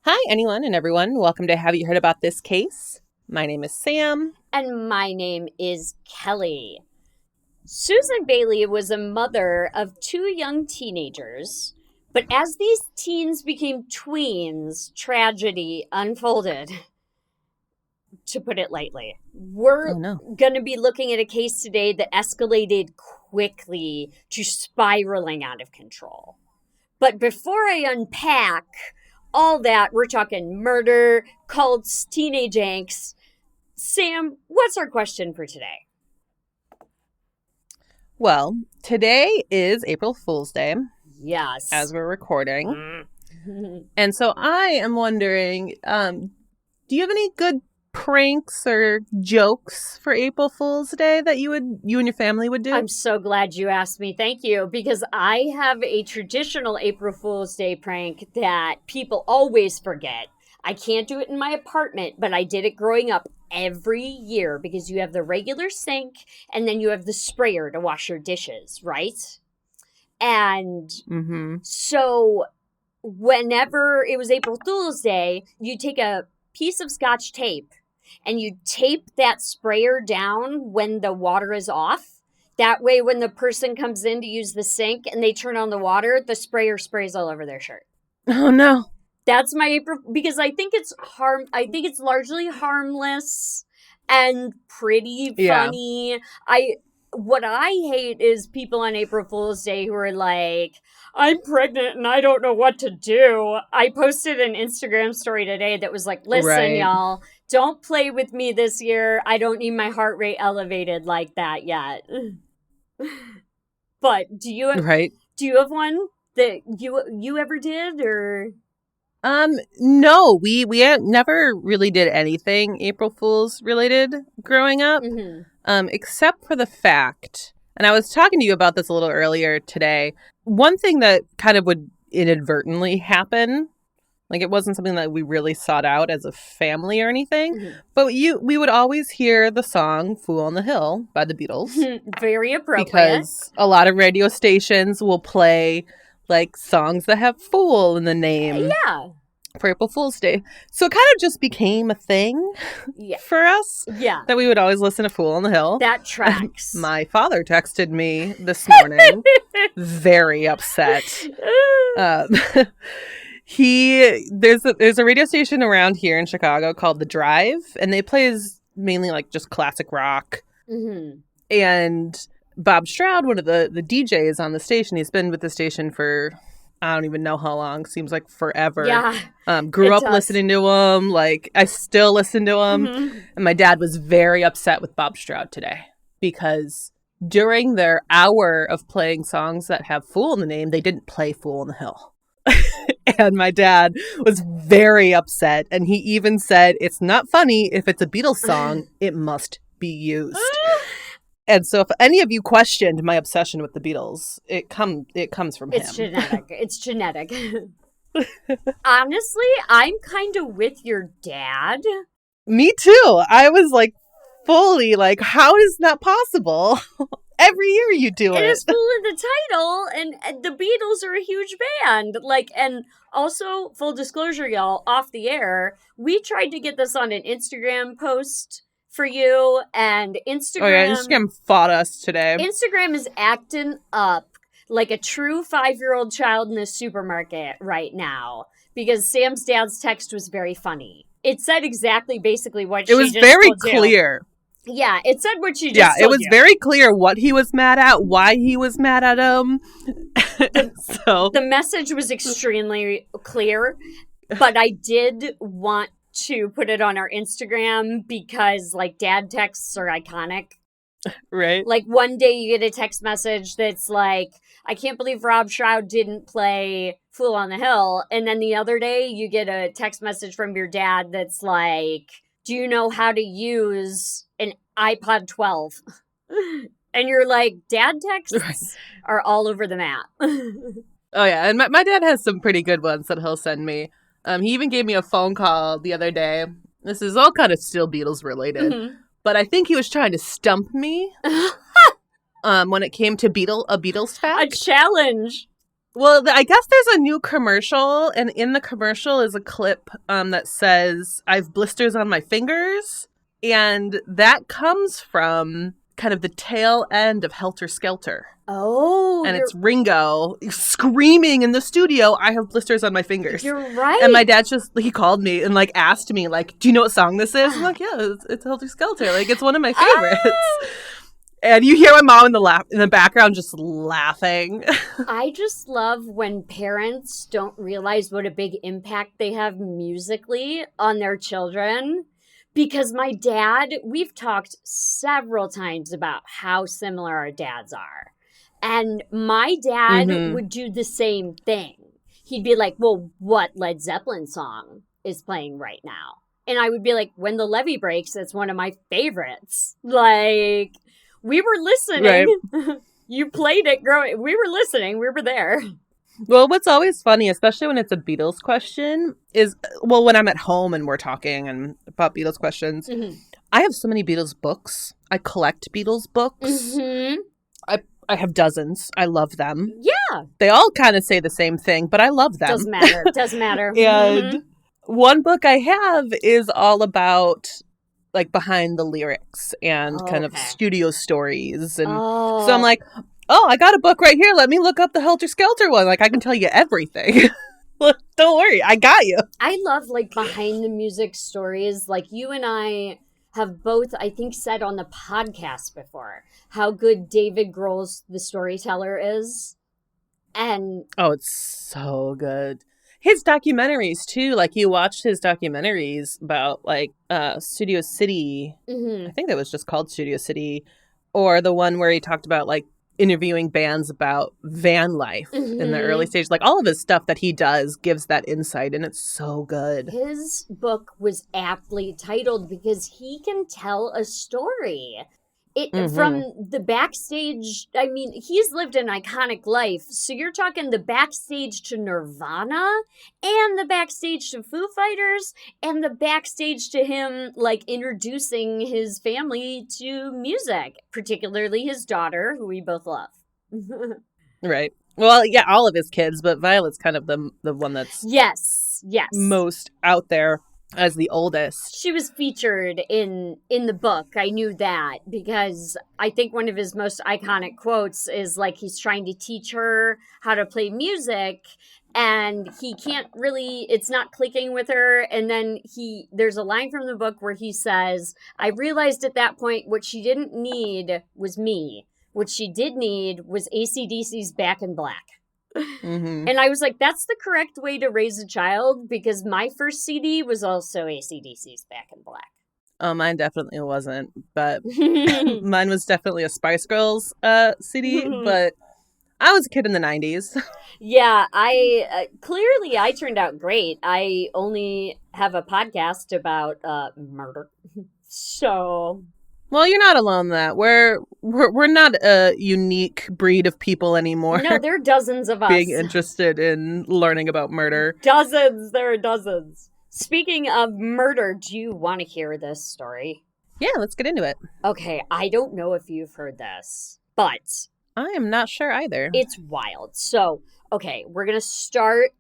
Hi, anyone and everyone. Welcome to Have You Heard About This Case? My name is Sam. And my name is Kelly. Susan Bailey was a mother of two young teenagers, but as these teens became tweens, tragedy unfolded, to put it lightly. We're going to be looking at a case today that escalated quickly to spiraling out of control. But before I unpack all that, we're talking murder, cults, teenage angst. Sam, what's our question for today? Well, today is April Fool's Day. Yes. As we're recording. And so I am wondering, do you have any good pranks or jokes for April Fool's Day that you and your family would do? I'm so glad you asked me. Thank you. Because I have a traditional April Fool's Day prank that people always forget. I can't do it in my apartment, but I did it growing up every year because you have the regular sink and then you have the sprayer to wash your dishes, right? And so whenever it was April Fool's Day, you take a piece of Scotch tape and you tape that sprayer down when the water is off. That way, when the person comes in to use the sink and they turn on the water, the sprayer sprays all over their shirt. Oh, no. That's my April, because I think it's largely harmless and pretty funny. What I hate is people on April Fool's Day who are like, I'm pregnant and I don't know what to do. I posted an Instagram story today that was like, listen, y'all, don't play with me this year. I don't need my heart rate elevated like that yet. But do you have one that you ever did, or? No, we never really did anything April Fool's related growing up. Except for the fact, and I was talking to you about this a little earlier today, one thing that kind of would inadvertently happen, like it wasn't something that we really sought out as a family or anything, but we would always hear the song Fool on the Hill by the Beatles. Very appropriate. Because a lot of radio stations will play like songs that have fool in the name. Yeah. For April Fool's Day. So it kind of just became a thing for us. Yeah. That we would always listen to Fool on the Hill. That tracks. My father texted me this morning, very upset. There's a radio station around here in Chicago called The Drive, and they plays mainly like just classic rock. And Bob Stroud, one of the DJs on the station, he's been with the station for I don't even know how long. Seems like forever. Yeah. Grew up listening to him. Like, I still listen to him. And my dad was very upset with Bob Stroud today because during their hour of playing songs that have Fool in the name, they didn't play Fool on the Hill. And my dad was very upset. And he even said, it's not funny. If it's a Beatles song, it must be used. And so if any of you questioned my obsession with the Beatles, it comes from him. It's genetic. It's genetic. Honestly, I'm kind of with your dad. Me too. I was like fully like, how is that possible? Every year you do it. It is full in the title, and the Beatles are a huge band. Like, and also, full disclosure, y'all, off the air, we tried to get this on an Instagram post for you, and Instagram fought us today. Instagram is acting up like a true 5-year-old child in a supermarket right now because Sam's dad's text was very funny. It said exactly basically what she just told you. It was very clear. Yeah, it said what she just told you. Yeah, it was very clear what he was mad at, why he was mad at him. So the message was extremely clear, but I did want to put it on our Instagram because, like, dad texts are iconic. Right. Like, one day you get a text message that's like, I can't believe Rob Shroud didn't play Fool on the Hill. And then the other day you get a text message from your dad that's like, do you know how to use an iPod 12? And you're like, dad texts are all over the map. Oh, yeah. And my dad has some pretty good ones that he'll send me. He even gave me a phone call the other day. This is all kind of still Beatles related. But I think he was trying to stump me when it came to a Beatles fact. A challenge. Well, I guess there's a new commercial, and in the commercial is a clip that says, "I've blisters on my fingers," and that comes from kind of the tail end of Helter Skelter. Oh, and it's Ringo screaming in the studio, "I have blisters on my fingers." You're right. And my dad he called me and like asked me like, "Do you know what song this is?" I'm like, "Yeah, it's Helter Skelter. Like, it's one of my favorites." And you hear my mom in the background just laughing. I just love when parents don't realize what a big impact they have musically on their children. Because my dad, we've talked several times about how similar our dads are. And my dad would do the same thing. He'd be like, "Well, what Led Zeppelin song is playing right now?" And I would be like, "When the Levee Breaks, it's one of my favorites." Like, we were listening. Right. You played it growing. We were listening. We were there. Well, what's always funny, especially when it's a Beatles question, is, well, when I'm at home and we're talking and about Beatles questions, I have so many Beatles books. I collect Beatles books. I have dozens. I love them. Yeah. They all kind of say the same thing, but I love them. Doesn't matter. Doesn't matter. And one book I have is all about like behind the lyrics and kind of studio stories. And so I'm like, "Oh, I got a book right here. Let me look up the Helter Skelter one. Like, I can tell you everything." Don't worry. I got you. I love like behind the music stories. Like, you and I have both, I think, said on the podcast before how good David Grohl's The Storyteller is. And it's so good. His documentaries too, like you watched his documentaries about like Studio City. I think that was just called Studio City, or the one where he talked about like interviewing bands about van life in the early stage. Like, all of his stuff that he does gives that insight, and it's so good. His book was aptly titled because he can tell a story. From the backstage, I mean, he's lived an iconic life. So you're talking the backstage to Nirvana, and the backstage to Foo Fighters, and the backstage to him, like, introducing his family to music, particularly his daughter, who we both love. Right. Well, yeah, all of his kids, but Violet's kind of the one that's yes most out there as the oldest. She was featured in the book. I knew that because I think one of his most iconic quotes is like, he's trying to teach her how to play music and he can't really, it's not clicking with her. And then there's a line from the book where he says, "I realized at that point what she didn't need was me. What she did need was AC/DC's Back in Black." And I was like, that's the correct way to raise a child, because my first CD was also AC/DC's Back in Black. Oh, mine definitely wasn't, but mine was definitely a Spice Girls CD, but I was a kid in the 90s. Yeah, clearly I turned out great. I only have a podcast about murder. So... Well, you're not alone in that. We're not a unique breed of people anymore. No, there are dozens of us. Being interested in learning about murder. Dozens. There are dozens. Speaking of murder, do you want to hear this story? Yeah, let's get into it. Okay, I don't know if you've heard this, but... I am not sure either. It's wild. So, okay, we're going to start,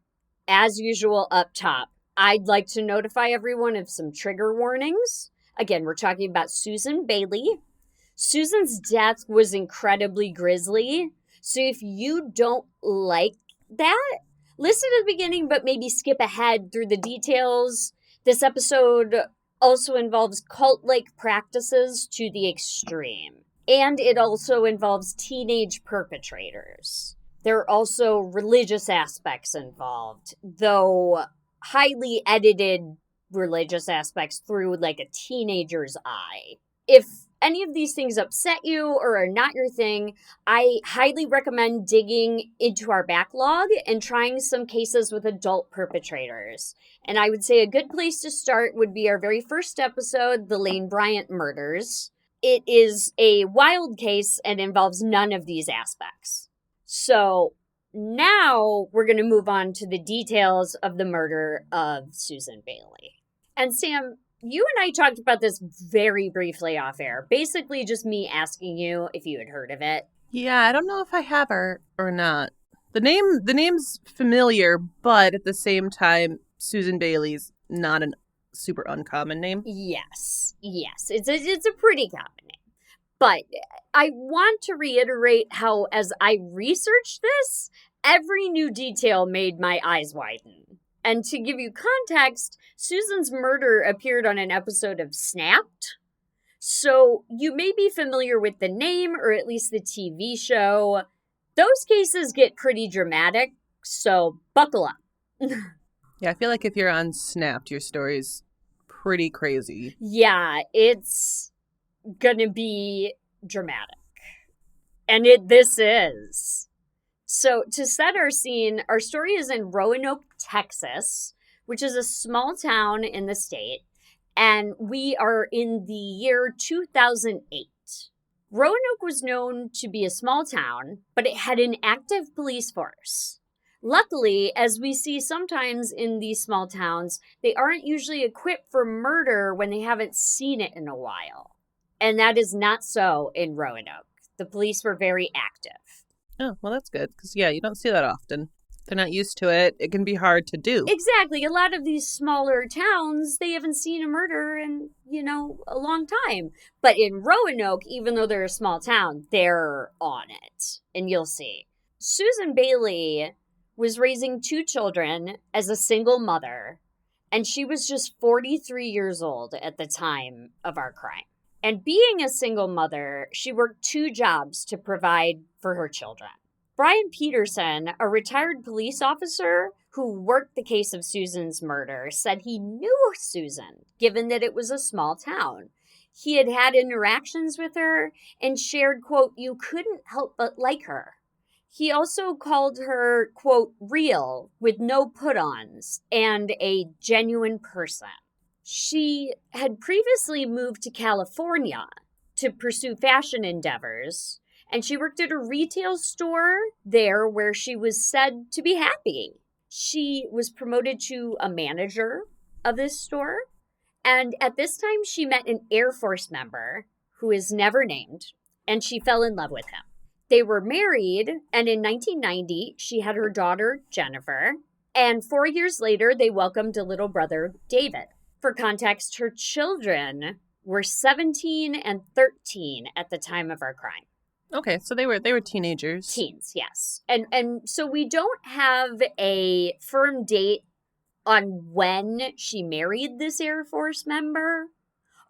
as usual, up top. I'd like to notify everyone of some trigger warnings. Again, we're talking about Susan Bailey. Susan's death was incredibly grisly. So if you don't like that, listen to the beginning, but maybe skip ahead through the details. This episode also involves cult-like practices to the extreme. And it also involves teenage perpetrators. There are also religious aspects involved, though highly edited religious aspects through like a teenager's eye. If any of these things upset you or are not your thing, I highly recommend digging into our backlog and trying some cases with adult perpetrators. And I would say a good place to start would be our very first episode, the Lane Bryant murders. It is a wild case and involves none of these aspects. So now we're going to move on to the details of the murder of Susan Bailey. And Sam, you and I talked about this very briefly off air. Basically just me asking you if you had heard of it. Yeah, I don't know if I have or not. The name's familiar, but at the same time, Susan Bailey's not a super uncommon name. Yes. It's a pretty common name. But I want to reiterate how, as I researched this, every new detail made my eyes widen. And to give you context, Susan's murder appeared on an episode of Snapped. So you may be familiar with the name, or at least the TV show. Those cases get pretty dramatic, so buckle up. Yeah, I feel like if you're on Snapped, your story's pretty crazy. Yeah, it's gonna be dramatic. And this is. So to set our scene, our story is in Roanoke, Texas, which is a small town in the state, and we are in the year 2008. Roanoke was known to be a small town, but it had an active police force. Luckily, as we see sometimes in these small towns, they aren't usually equipped for murder when they haven't seen it in a while. And that is not so in Roanoke. The police were very active. Oh, well, that's good. Because, yeah, you don't see that often. They're not used to it. It can be hard to do. Exactly. A lot of these smaller towns, they haven't seen a murder in, a long time. But in Roanoke, even though they're a small town, they're on it. And you'll see. Susan Bailey was raising 2 children as a single mother, and she was just 43 years old at the time of our crime. And being a single mother, she worked 2 jobs to provide for her children. Brian Peterson, a retired police officer who worked the case of Susan's murder, said he knew Susan, given that it was a small town. He had had interactions with her and shared, quote, "You couldn't help but like her." He also called her, quote, "real, with no put-ons, and a genuine person." She had previously moved to California to pursue fashion endeavors, and she worked at a retail store there where she was said to be happy. She was promoted to a manager of this store, and at this time she met an Air Force member who is never named, and she fell in love with him. They were married, and in 1990, she had her daughter, Jennifer, and 4 years later, they welcomed a little brother, David. For context, her children were 17 and 13 at the time of our crime. Okay, so they were teenagers. Teens, yes. And so we don't have a firm date on when she married this Air Force member.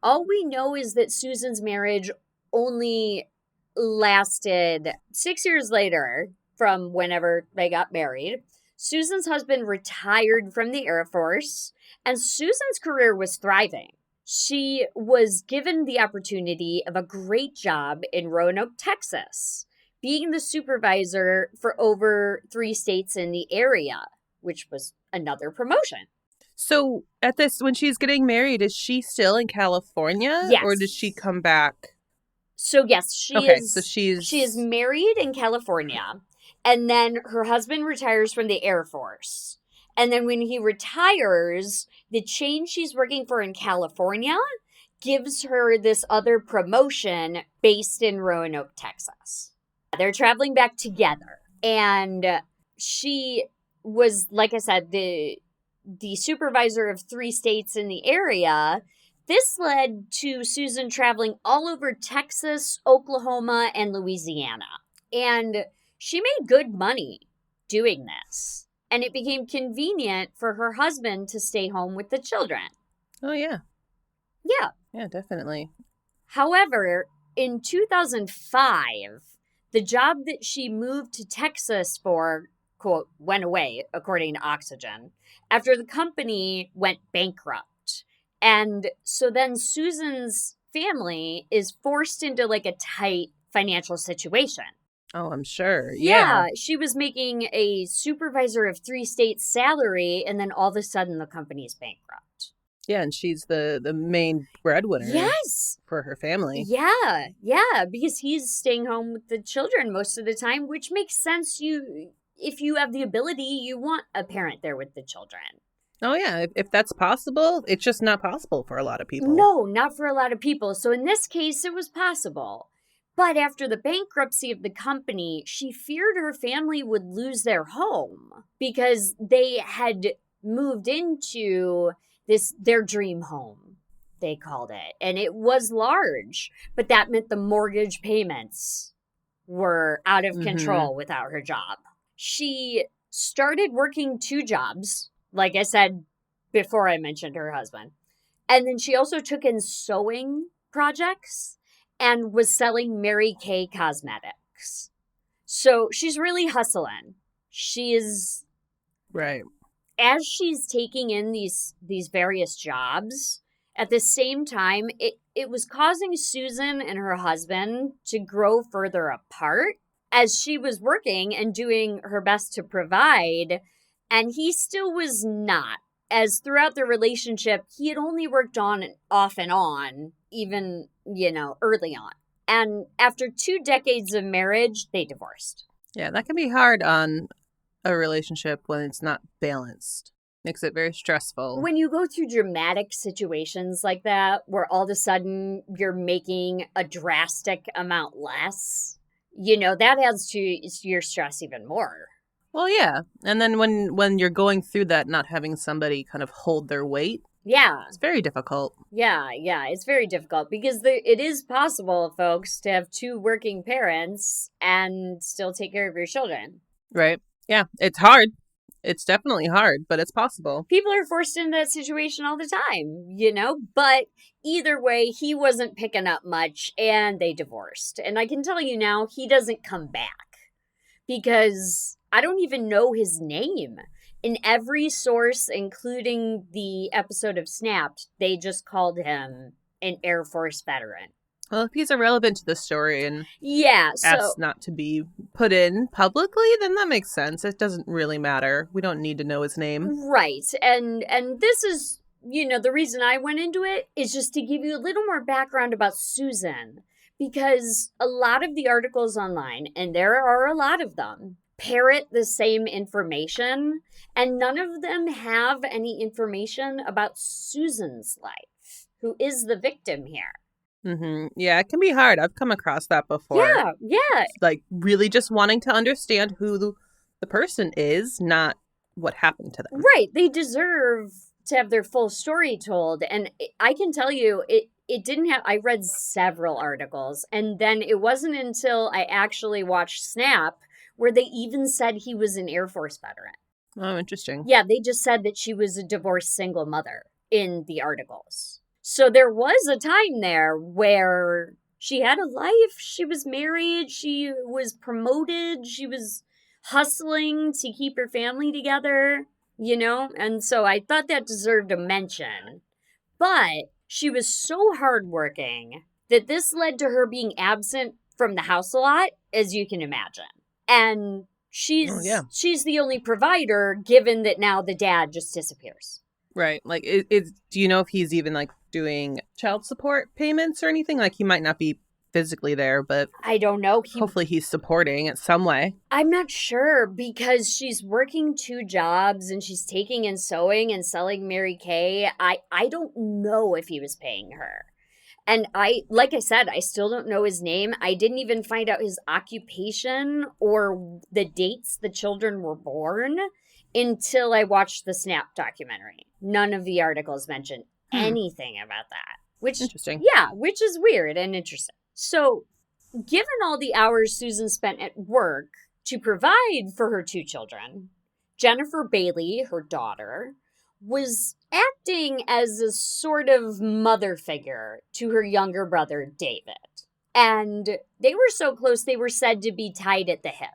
All we know is that Susan's marriage only lasted 6 years later from whenever they got married. Susan's husband retired from the Air Force, and Susan's career was thriving. She was given the opportunity of a great job in Roanoke, Texas, being the supervisor for over 3 states in the area, which was another promotion. So when she's getting married, is she still in California? Yes. Or does she come back? So yes, she is married in California, and then her husband retires from the Air Force. And then when he retires, the chain she's working for in California gives her this other promotion based in Roanoke, Texas. They're traveling back together, and she was, like I said, the supervisor of 3 states in the area. This led to Susan traveling all over Texas, Oklahoma, and Louisiana. And she made good money doing this. And it became convenient for her husband to stay home with the children. Oh, yeah. Yeah. Yeah, definitely. However, in 2005, the job that she moved to Texas for, quote, went away, according to Oxygen, after the company went bankrupt. And so then Susan's family is forced into like a tight financial situation. Oh, I'm sure. Yeah. She was making a supervisor of 3 states salary, and then all of a sudden the company's bankrupt. Yeah, and she's the main breadwinner. Yes. For her family. Yeah, because he's staying home with the children most of the time, which makes sense. If you have the ability, you want a parent there with the children. Oh, yeah. If that's possible, it's just not possible for a lot of people. No, not for a lot of people. So in this case, it was possible. But after the bankruptcy of the company, she feared her family would lose their home because they had moved into their dream home, they called it. And it was large, but that meant the mortgage payments were out of control without her job. She started working 2 jobs, like I said before I mentioned her husband. And then she also took in sewing projects and was selling Mary Kay cosmetics. So she's really hustling. She is... Right. As she's taking in these various jobs, at the same time, it was causing Susan and her husband to grow further apart as she was working and doing her best to provide, and he still was not. As throughout the relationship, he had only worked off and on, even, early on. And after 2 decades of marriage, they divorced. Yeah, that can be hard on a relationship when it's not balanced. Makes it very stressful. When you go through dramatic situations like that, where all of a sudden you're making a drastic amount less, that adds to your stress even more. Well, yeah. And then when you're going through that, not having somebody kind of hold their weight. Yeah. It's very difficult. Yeah. It's very difficult because it is possible, folks, to have 2 working parents and still take care of your children. Right. Yeah. It's hard. It's definitely hard, but it's possible. People are forced into that situation all the time, but either way, he wasn't picking up much and they divorced. And I can tell you now, he doesn't come back because I don't even know his name. In every source, including the episode of Snapped, they just called him an Air Force veteran. Well, if he's irrelevant to the story and asked not to be put in publicly, then that makes sense. It doesn't really matter. We don't need to know his name. Right. And this is, the reason I went into it is just to give you a little more background about Susan. Because a lot of the articles online, and there are a lot of them, parrot the same information, and none of them have any information about Susan's life, who is the victim here. Yeah, it can be hard. I've come across that before. Yeah. Like really just wanting to understand who the person is, not what happened to them. Right. They deserve to have their full story told. And I can tell you, it didn't have... I read several articles, and then it wasn't until I actually watched Snap where they even said he was an Air Force veteran. Oh, interesting. Yeah, they just said that she was a divorced single mother in the articles. So there was a time there where she had a life. She was married. She was promoted. She was hustling to keep her family together, And so I thought that deserved a mention. But she was so hardworking that this led to her being absent from the house a lot, as you can imagine. And she's the only provider, given that now the dad just disappears. Right. Like, do you know if he's even, like, doing child support payments or anything? Like, he might not be physically there, but... I don't know. Hopefully he's supporting it some way. I'm not sure, because she's working 2 jobs, and she's taking in sewing and selling Mary Kay. I don't know if he was paying her. And like I said, I still don't know his name. I didn't even find out his occupation or the dates the children were born until I watched the Snap documentary. None of the articles mentioned anything about that. Which, interesting. Yeah, which is weird and interesting. So, given all the hours Susan spent at work to provide for her 2 children, Jennifer Bailey, her daughter, was acting as a sort of mother figure to her younger brother, David. And they were so close, they were said to be tied at the hip.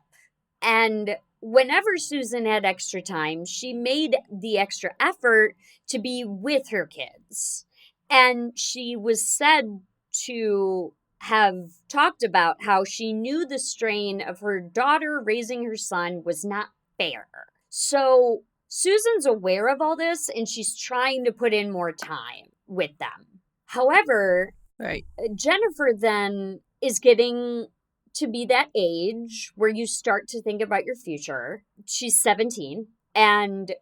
And whenever Susan had extra time, she made the extra effort to be with her kids. And she was said to have talked about how she knew the strain of her daughter raising her son was not fair. So Susan's aware of all this, and she's trying to put in more time with them. However, right. Jennifer then is getting to be that age where you start to think about your future. She's 17, and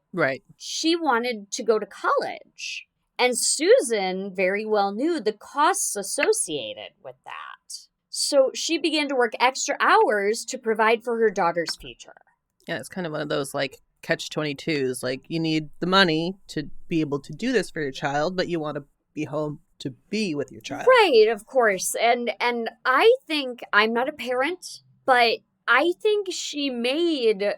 she wanted to go to college. And Susan very well knew the costs associated with that. So she began to work extra hours to provide for her daughter's future. Yeah, it's kind of one of those like catch-22s. Like, you need the money to be able to do this for your child, but you want to be home to be with your child. Right, of course. And I think, I'm not a parent, but I think she made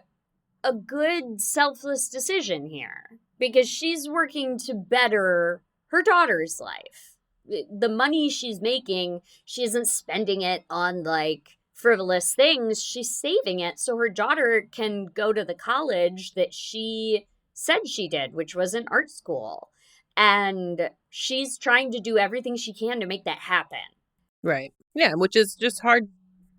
a good selfless decision here because she's working to better her daughter's life. The money she's making, she isn't spending it on like frivolous things. She's saving it so her daughter can go to the college that she said she did, which was an art school. And she's trying to do everything she can to make that happen. Right. Yeah, which is just hard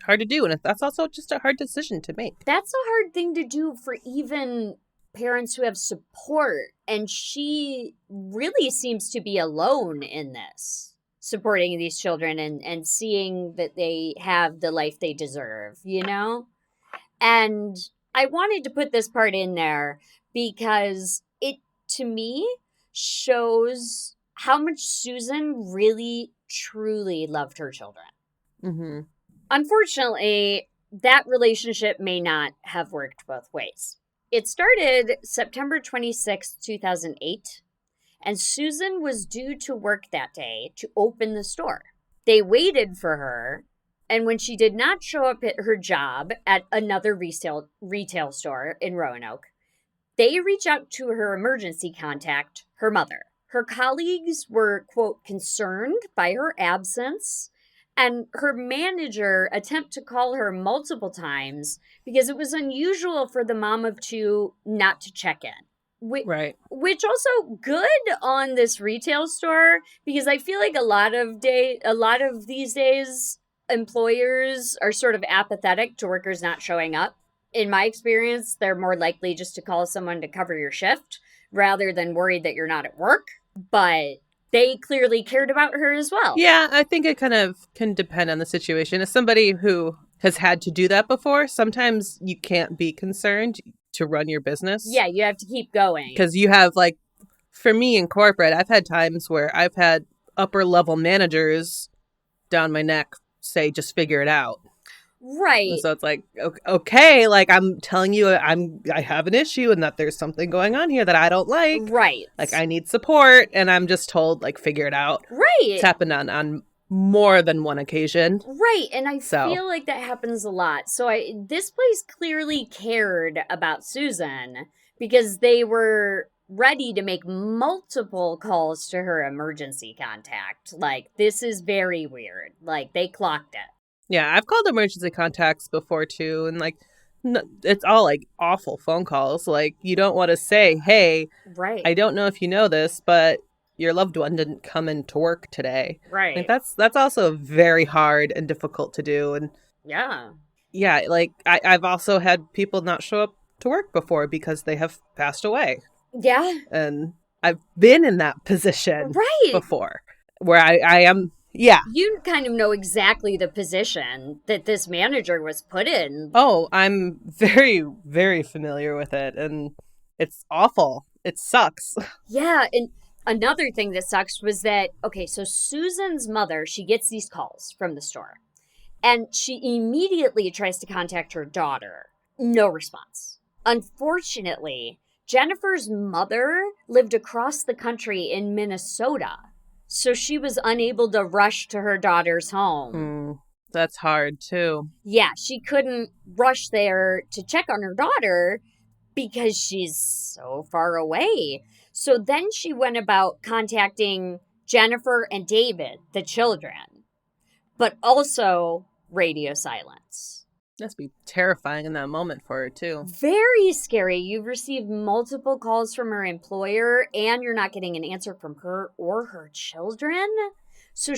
to do. And that's also just a hard decision to make. That's a hard thing to do for even parents who have support. And she really seems to be alone in this, supporting these children and seeing that they have the life they deserve, you know? And I wanted to put this part in there because it, to me, shows how much Susan really, truly loved her children. Mm-hmm. Unfortunately, that relationship may not have worked both ways. It started September 26, 2008, and Susan was due to work that day to open the store. They waited for her, and when she did not show up at her job at another retail store in Roanoke, they reached out to her emergency contact, her mother. Her colleagues were, quote, concerned by her absence, and her manager attempted to call her multiple times because it was unusual for the mom of two not to check in. Right. Which also good on this retail store because I feel like a lot of these days employers are sort of apathetic to workers not showing up. In my experience, they're more likely just to call someone to cover your shift rather than worried that you're not at work. But they clearly cared about her as well. Yeah, I think it kind of can depend on the situation. As somebody who has had to do that before, sometimes you can't be concerned to run your business. Yeah, you have to keep going. Because you have, like, for me in corporate, I've had times where I've had upper level managers down my neck say, just figure it out. Right. And so it's like, okay, like, I'm telling you, I have an issue and that there's something going on here that I don't like. Right. Like, I need support, and I'm just told, like, figure it out. Right. It's happened on more than one occasion. Right, and I feel like that happens a lot. So this place clearly cared about Susan because they were ready to make multiple calls to her emergency contact. Like, this is very weird. Like, they clocked it. Yeah, I've called emergency contacts before too, and like, it's all like awful phone calls. Like, you don't want to say, "Hey, right, I don't know if you know this, but your loved one didn't come into work today." Right. Like, that's also very hard and difficult to do. And yeah, like I've also had people not show up to work before because they have passed away. Yeah, and I've been in that position before, where I am. Yeah. You kind of know exactly the position that this manager was put in. Oh, I'm very, very familiar with it. And it's awful. It sucks. Yeah. And another thing that sucks was that, okay, so Susan's mother, she gets these calls from the store. And she immediately tries to contact her daughter. No response. Unfortunately, Jennifer's mother lived across the country in Minnesota. So she was unable to rush to her daughter's home. That's hard, too. Yeah, she couldn't rush there to check on her daughter because she's so far away. So then she went about contacting Jennifer and David, the children, but also radio silence. Must be terrifying in that moment for her, too. Very scary. You've received multiple calls from her employer, and you're not getting an answer from her or her children. So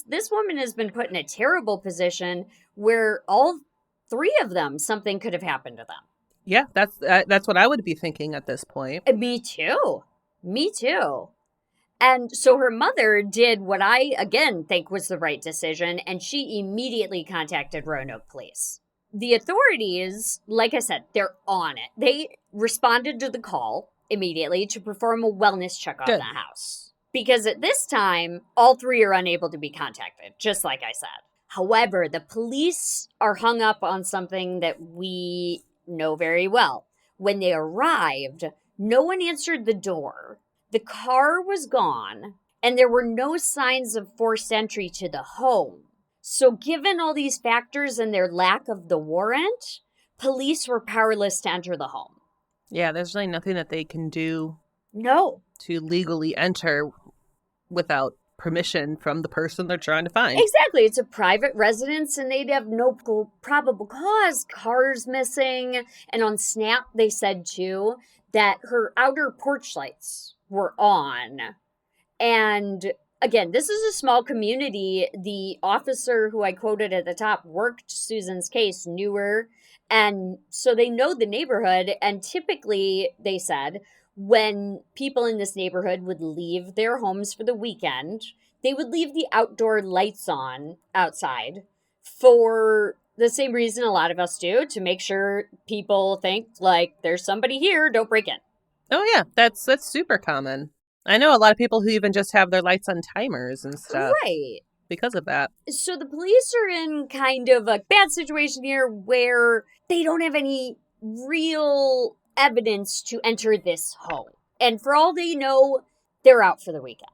this woman has been put in a terrible position where all three of them, something could have happened to them. Yeah, that's what I would be thinking at this point. Me too. And so her mother did what I, again, think was the right decision, and she immediately contacted Roanoke Police. The authorities, like I said, they're on it. They responded to the call immediately to perform a wellness check on the house. Because at this time, all three are unable to be contacted, just like I said. However, the police are hung up on something that we know very well. When they arrived, no one answered the door. The car was gone, and there were no signs of forced entry to the home. So, given all these factors and their lack of the warrant, police were powerless to enter the home. Yeah, there's really nothing that they can do No. to legally enter without permission from the person they're trying to find. Exactly. It's a private residence and they'd have no probable cause. Cars missing. And on Snap, they said too that her outer porch lights were on. And again, this is a small community. The officer who I quoted at the top worked Susan's case, knew her. And so they know the neighborhood. And typically, they said, when people in this neighborhood would leave their homes for the weekend, they would leave the outdoor lights on outside for the same reason a lot of us do, to make sure people think like there's somebody here, don't break in. Oh yeah, that's super common. I know a lot of people who even just have their lights on timers and stuff. Right. Because of that. So the police are in kind of a bad situation here where they don't have any real evidence to enter this home. And for all they know, they're out for the weekend.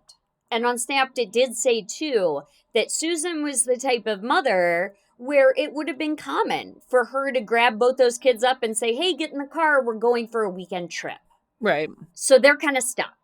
And on Snapped, it did say, too, that Susan was the type of mother where it would have been common for her to grab both those kids up and say, hey, get in the car, we're going for a weekend trip. Right. So they're kind of stuck.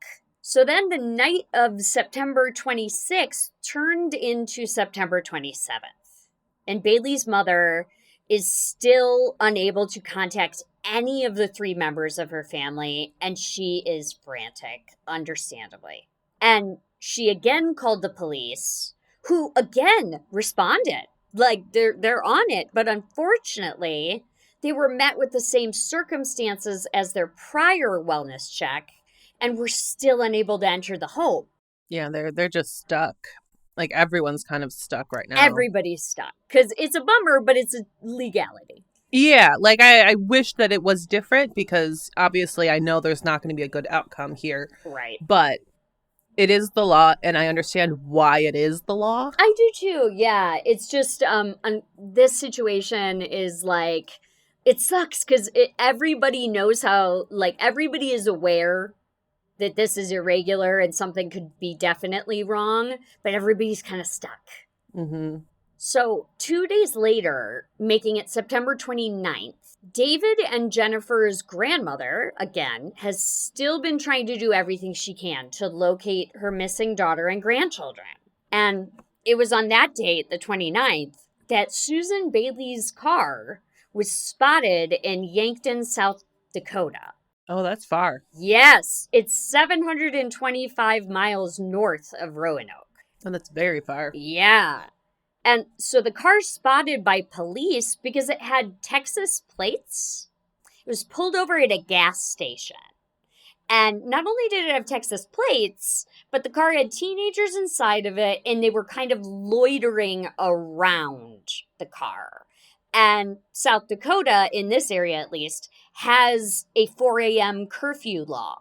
So then the night of September 26th turned into September 27th. And Bailey's mother is still unable to contact any of the three members of her family, and she is frantic, understandably. And she again called the police, who again responded. Like, they're on it, but unfortunately, they were met with the same circumstances as their prior wellness check, and were still unable to enter the home. Yeah, they're just stuck. Like, everyone's kind of stuck right now. Everybody's stuck. Because it's a bummer, but it's a legality. Yeah, like, I wish that it was different, because obviously I know there's not going to be a good outcome here. Right. But it is the law, and I understand why it is the law. I do too, yeah. It's just, this situation is like, it sucks, because everybody knows how, like, everybody is aware that this is irregular and something could be definitely wrong, but everybody's kind of stuck. Mm-hmm. So 2 days later, making it September 29th, David and Jennifer's grandmother, again, has still been trying to do everything she can to locate her missing daughter and grandchildren. And it was on that date, the 29th, that Susan Bailey's car was spotted in Yankton, South Dakota. Oh, that's far. Yes, it's 725 miles north of Roanoke. Oh, that's very far. Yeah. And so the car's spotted by police because it had Texas plates. It was pulled over at a gas station. And not only did it have Texas plates, but the car had teenagers inside of it, and they were kind of loitering around the car. And South Dakota, in this area at least, has a 4 a.m. curfew law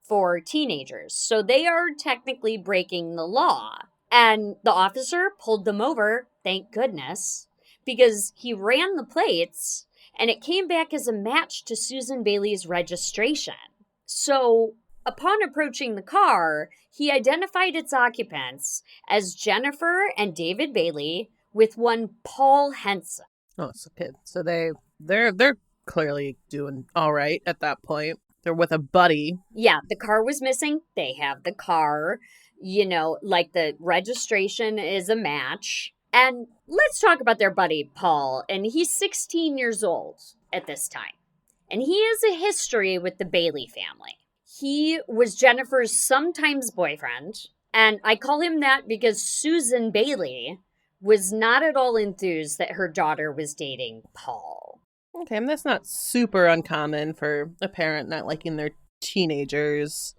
for teenagers. So they are technically breaking the law. And the officer pulled them over, thank goodness, because he ran the plates, and it came back as a match to Susan Bailey's registration. So upon approaching the car, he identified its occupants as Jennifer and David Bailey with one Paul Henson. Oh, so good. So they're clearly doing all right at that point. They're with a buddy. Yeah, the car was missing. They have the car. You know, like the registration is a match. And let's talk about their buddy, Paul. And he's 16 years old at this time. And he has a history with the Bailey family. He was Jennifer's sometimes boyfriend. And I call him that because Susan Bailey was not at all enthused that her daughter was dating Paul. Okay, and that's not super uncommon for a parent not liking their teenager's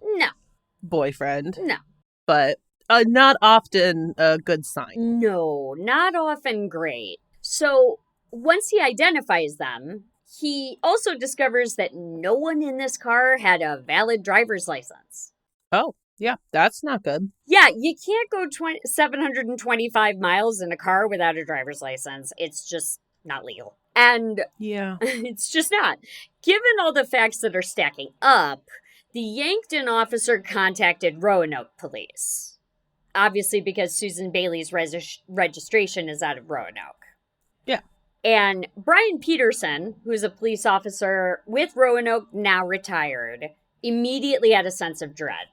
boyfriend. No. But not often a good sign. No, not often great. So once he identifies them, he also discovers that no one in this car had a valid driver's license. Oh. Yeah, that's not good. Yeah, you can't go 725 miles in a car without a driver's license. It's just not legal. And Yeah. it's just not. Given all the facts that are stacking up, the Yankton officer contacted Roanoke police. Obviously, because Susan Bailey's registration is out of Roanoke. Yeah. And Brian Peterson, who's a police officer with Roanoke, now retired, immediately had a sense of dread,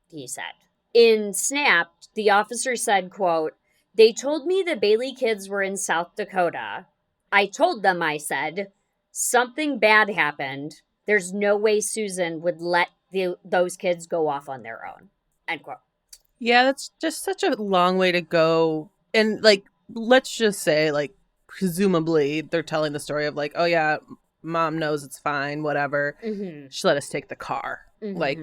he said. In Snapped, the officer said, quote, "They told me the Bailey kids were in South Dakota. I told them, I said, something bad happened. There's no way Susan would let those kids go off on their own." End quote. Yeah, that's just such a long way to go. And, like, let's just say, like, presumably they're telling the story of, like, oh, yeah, mom knows it's fine, whatever. Mm-hmm. She let us take the car. Mm-hmm. Like,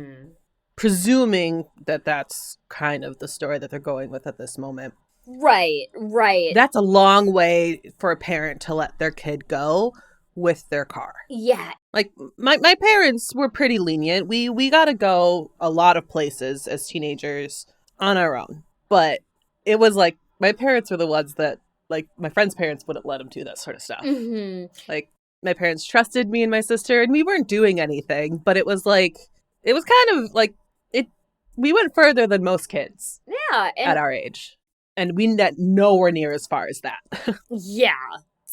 presuming that that's kind of the story that they're going with at this moment. Right, right. That's a long way for a parent to let their kid go with their car. Yeah. Like, my parents were pretty lenient. We got to go a lot of places as teenagers on our own. But it was like, my parents were the ones that, like, my friends' parents wouldn't let them do that sort of stuff. Mm-hmm. Like, my parents trusted me and my sister, and we weren't doing anything. But it was like, it was kind of like, we went further than most kids at our age. And we went nowhere near as far as that. Yeah.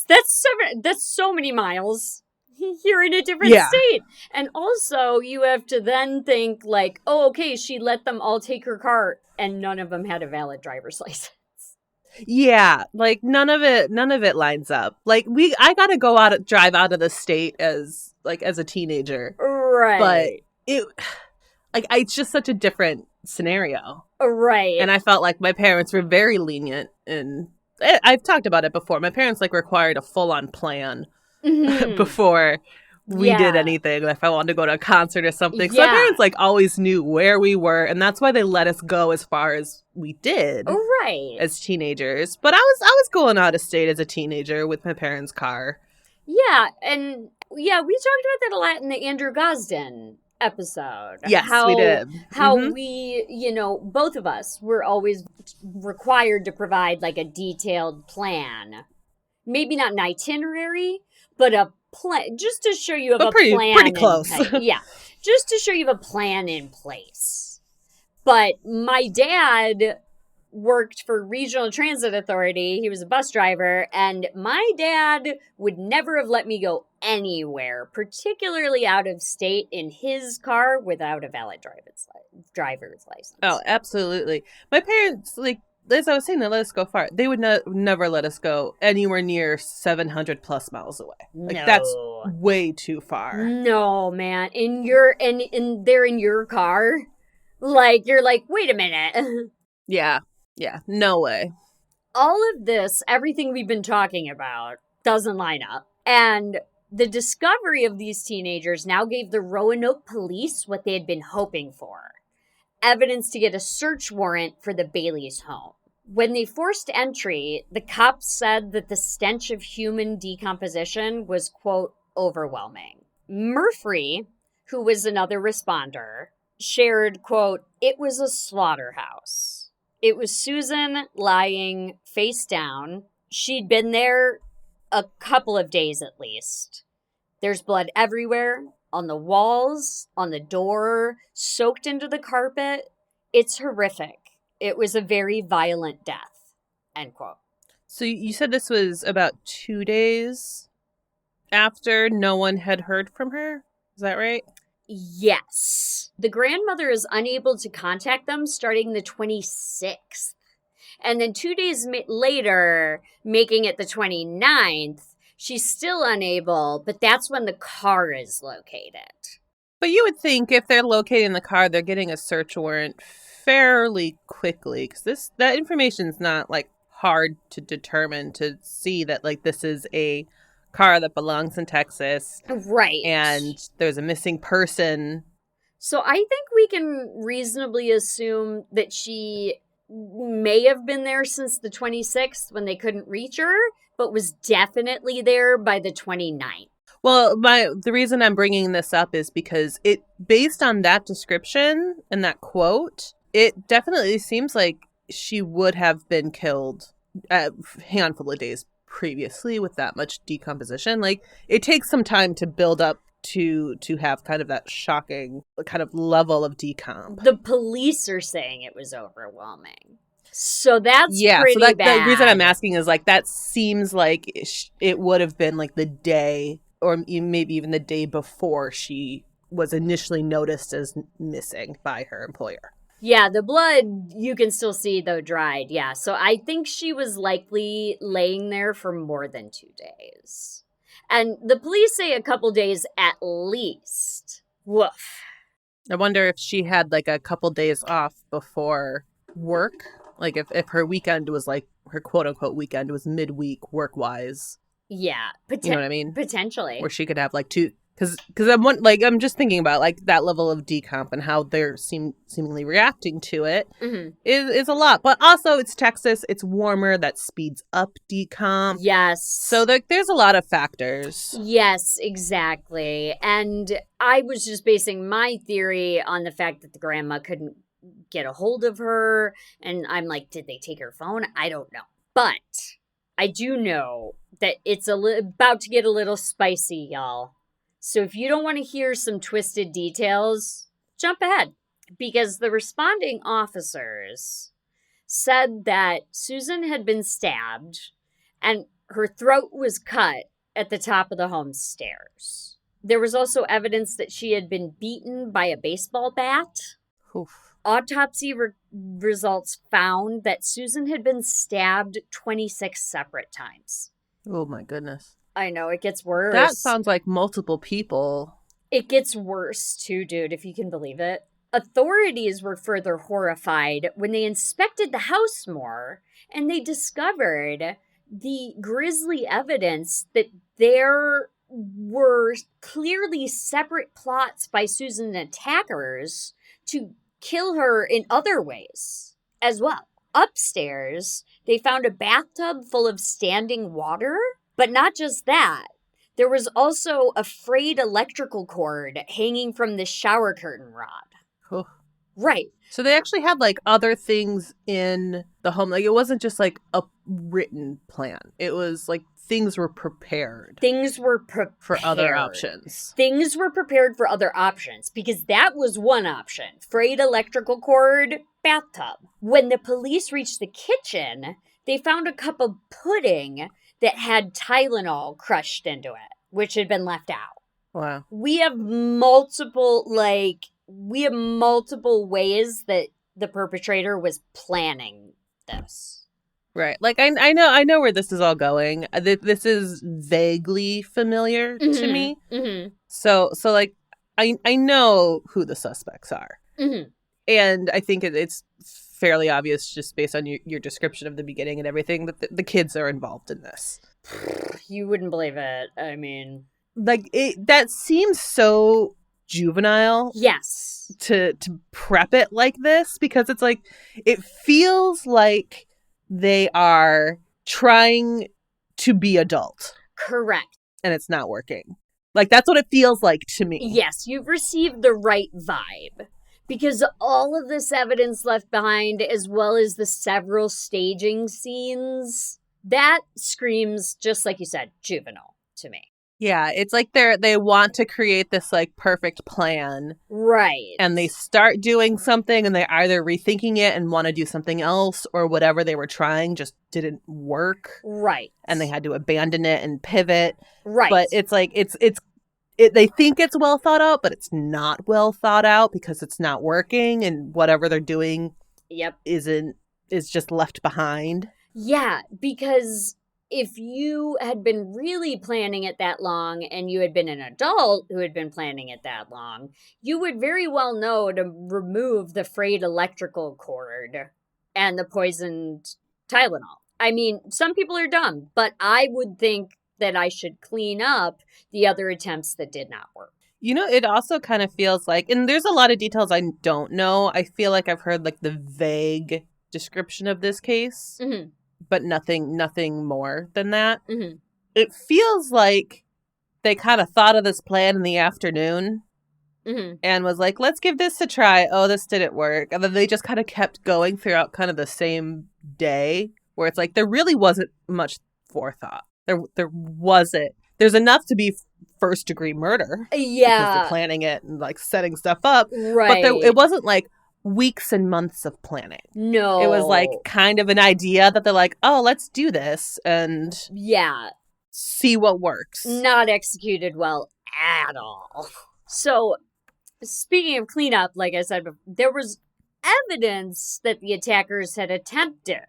That's so many miles. You're in a different state. And also, you have to then think, like, oh, okay, she let them all take her car, and none of them had a valid driver's license. Yeah, like, none of it lines up. Like, I gotta drive out of the state as a teenager. Right. But it's just such a different scenario. Right. And I felt like my parents were very lenient, and I've talked about it before. My parents, like, required a full-on plan before we did anything. If I wanted to go to a concert or something. So my parents, like, always knew where we were, and that's why they let us go as far as we did. Right. As teenagers. But I was going out of state as a teenager with my parents' car. Yeah, and we talked about that a lot in the Andrew Gosden episode. Yes, we did. How we, both of us were always required to provide, like, a detailed plan. Maybe not an itinerary, but a plan, just to show you have a plan. Pretty close. Yeah, just to show you have a plan in place. But my dad worked for Regional Transit Authority. He was a bus driver, and my dad would never have let me go anywhere, particularly out of state, in his car without a valid driver's license. Oh, absolutely. My parents, like, as I was saying, they let us go far. They would never let us go anywhere near 700 plus miles away. Like, that's way too far. No, man. They're in your car. Like, you're like, wait a minute. Yeah, no way. All of this, everything we've been talking about, doesn't line up. And the discovery of these teenagers now gave the Roanoke police what they had been hoping for: evidence to get a search warrant for the Bailey's home. When they forced entry, the cops said that the stench of human decomposition was, quote, overwhelming. Murphy, who was another responder, shared, quote, "It was a slaughterhouse. It was Susan lying face down. She'd been there a couple of days at least. There's blood everywhere, on the walls, on the door, soaked into the carpet. It's horrific. It was a very violent death." End quote. So you said this was about 2 days after no one had heard from her? Is that right? Yes. The grandmother is unable to contact them starting the 26th. And then 2 days later, making it the 29th, she's still unable, but that's when the car is located. But you would think if they're locating the car, they're getting a search warrant fairly quickly, because that information's not, like, hard to determine, to see that, like, this is a car that belongs in Texas. Right. And there's a missing person. So I think we can reasonably assume that she may have been there since the 26th when they couldn't reach her, but was definitely there by the 29th. Well, the reason I'm bringing this up is because based on that description and that quote, it definitely seems like she would have been killed a handful of days previously with that much decomposition. Like, it takes some time to build up to have kind of that shocking kind of level of decomp. The police are saying it was overwhelming. So that's so pretty that bad. the reason I'm asking is like that seems like it would have been like the day or maybe even the day before she was initially noticed as missing by her employer. Yeah, the blood you can still see though dried. Yeah, so I think she was likely laying there for more than 2 days. And the police say a couple days at least. Woof. I wonder if she had like a couple days off before work. Like if her weekend was like her quote unquote weekend was midweek work wise. Yeah, You know what I mean? Potentially. Where she could have like two, because I'm just thinking about like that level of decomp and how they're seemingly reacting to it is a lot. But also it's Texas, it's warmer, that speeds up decomp. Yes. So there's a lot of factors. Yes, exactly. And I was just basing my theory on the fact that the grandma couldn't get a hold of her. And I'm like, did they take her phone? I don't know. But I do know that it's about to get a little spicy, y'all. So if you don't want to hear some twisted details, jump ahead. Because the responding officers said that Susan had been stabbed and her throat was cut at the top of the home stairs. There was also evidence that she had been beaten by a baseball bat. Oof. Autopsy results found that Susan had been stabbed 26 separate times. Oh my goodness. I know, it gets worse. That sounds like multiple people. It gets worse too, dude, if you can believe it. Authorities were further horrified when they inspected the house more and they discovered the grisly evidence that there were clearly separate plots by Susan's attackers to kill her in other ways as well. Upstairs, they found a bathtub full of standing water, but not just that. There was also a frayed electrical cord hanging from the shower curtain rod. Oh. Right. So they actually had like other things in the home. Like it wasn't just like a written plan. It was like things were prepared. Things were prepared. For other options. Things were prepared for other options because that was one option. Frayed electrical cord, bathtub. When the police reached the kitchen, they found a cup of pudding that had Tylenol crushed into it, which had been left out. Wow. We have multiple ways that the perpetrator was planning this. Right. Like I know where this is all going. This is vaguely familiar to me. Mm-hmm. So like I know who the suspects are. Mm-hmm. And I think it's fairly obvious just based on your description of the beginning and everything that the kids are involved in this. You wouldn't believe it. I mean, like that seems so juvenile. Yes. To prep it like this, because it's like it feels like they are trying to be adult. Correct. And it's not working. Like that's what it feels like to me. Yes, you've received the right vibe. Because all of this evidence left behind, as well as the several staging scenes, that screams, just like you said, juvenile to me. Yeah, it's like they want to create this like perfect plan. Right. And they start doing something and they're either rethinking it and want to do something else, or whatever they were trying just didn't work. Right. And they had to abandon it and pivot. Right. But it's like they think it's well thought out, but it's not well thought out because it's not working, and whatever they're doing is just left behind. Yeah, because if you had been really planning it that long and you had been an adult who had been planning it that long, you would very well know to remove the frayed electrical cord and the poisoned Tylenol. I mean, some people are dumb, but I would think that I should clean up the other attempts that did not work. You know, it also kind of feels like, and there's a lot of details I don't know. I feel like I've heard like the vague description of this case. Mm-hmm. But nothing more than that. Mm-hmm. It feels like they kind of thought of this plan in the afternoon and was like, let's give this a try. Oh, this didn't work. And then they just kind of kept going throughout kind of the same day, where it's like there really wasn't much forethought. There wasn't. There's enough to be first degree murder. Yeah. Because they're planning it and like setting stuff up. Right. But it wasn't like weeks and months of planning. No. It was like kind of an idea that they're like, oh, let's do this and see what works. Not executed well at all. So, speaking of cleanup, like I said, there was evidence that the attackers had attempted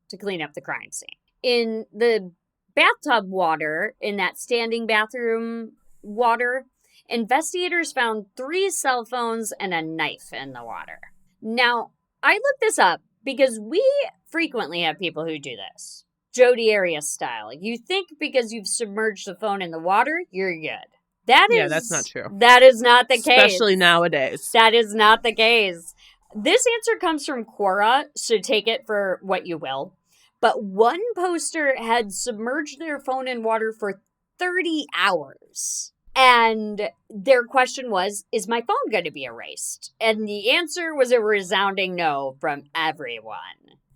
to clean up the crime scene. In the bathtub water, in that standing bathroom water, investigators found 3 cell phones and a knife in the water. Now, I looked this up because we frequently have people who do this. Jodi Arias style. You think because you've submerged the phone in the water, you're good. That's not true. That is not the case. Especially nowadays. That is not the case. This answer comes from Quora, so take it for what you will. But one poster had submerged their phone in water for 30 hours. And their question was, is my phone going to be erased? And the answer was a resounding no from everyone.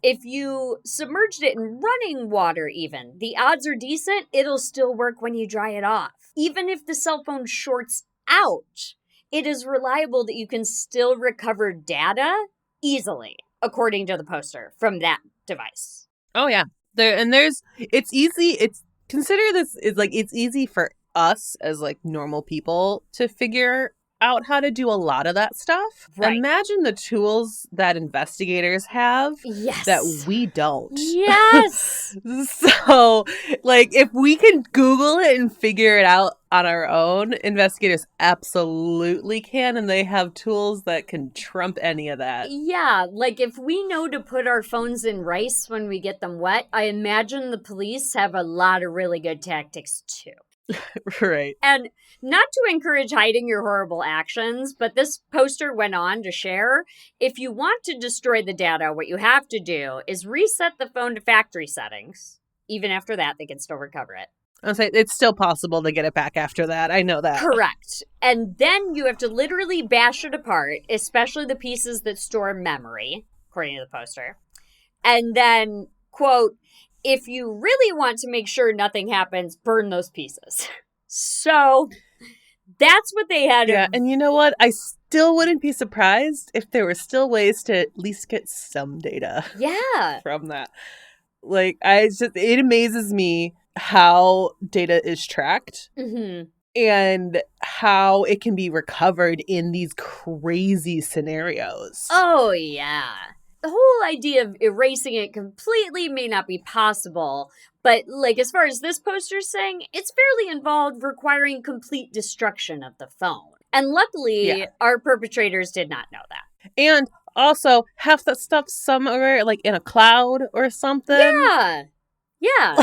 If you submerged it in running water even, the odds are decent, it'll still work when you dry it off. Even if the cell phone shorts out, it is reliable that you can still recover data easily, according to the poster, from that device. Oh, yeah. It's easy. Consider this is like, it's easy for us as like normal people to figure out how to do a lot of that stuff. Right. Imagine the tools that investigators have that we don't. Yes. So, like, if we can Google it and figure it out on our own, investigators absolutely can, and they have tools that can trump any of that. Yeah, like if we know to put our phones in rice when we get them wet, I imagine the police have a lot of really good tactics too. Right. And not to encourage hiding your horrible actions, but this poster went on to share, if you want to destroy the data, what you have to do is reset the phone to factory settings. Even after that, they can still recover it. I'll say it's still possible to get it back after that. I know that. Correct. And then you have to literally bash it apart, especially the pieces that store memory, according to the poster. And then, quote, if you really want to make sure nothing happens, burn those pieces. So that's what they had. Yeah, and you know what? I still wouldn't be surprised if there were still ways to at least get some data. Yeah. From that. Like, it amazes me how data is tracked. Mm-hmm. And how it can be recovered in these crazy scenarios. Oh, yeah. The whole idea of erasing it completely may not be possible, but like as far as this poster is saying, it's fairly involved, requiring complete destruction of the phone. And luckily, our perpetrators did not know that. And also, half that stuff somewhere like in a cloud or something. Yeah.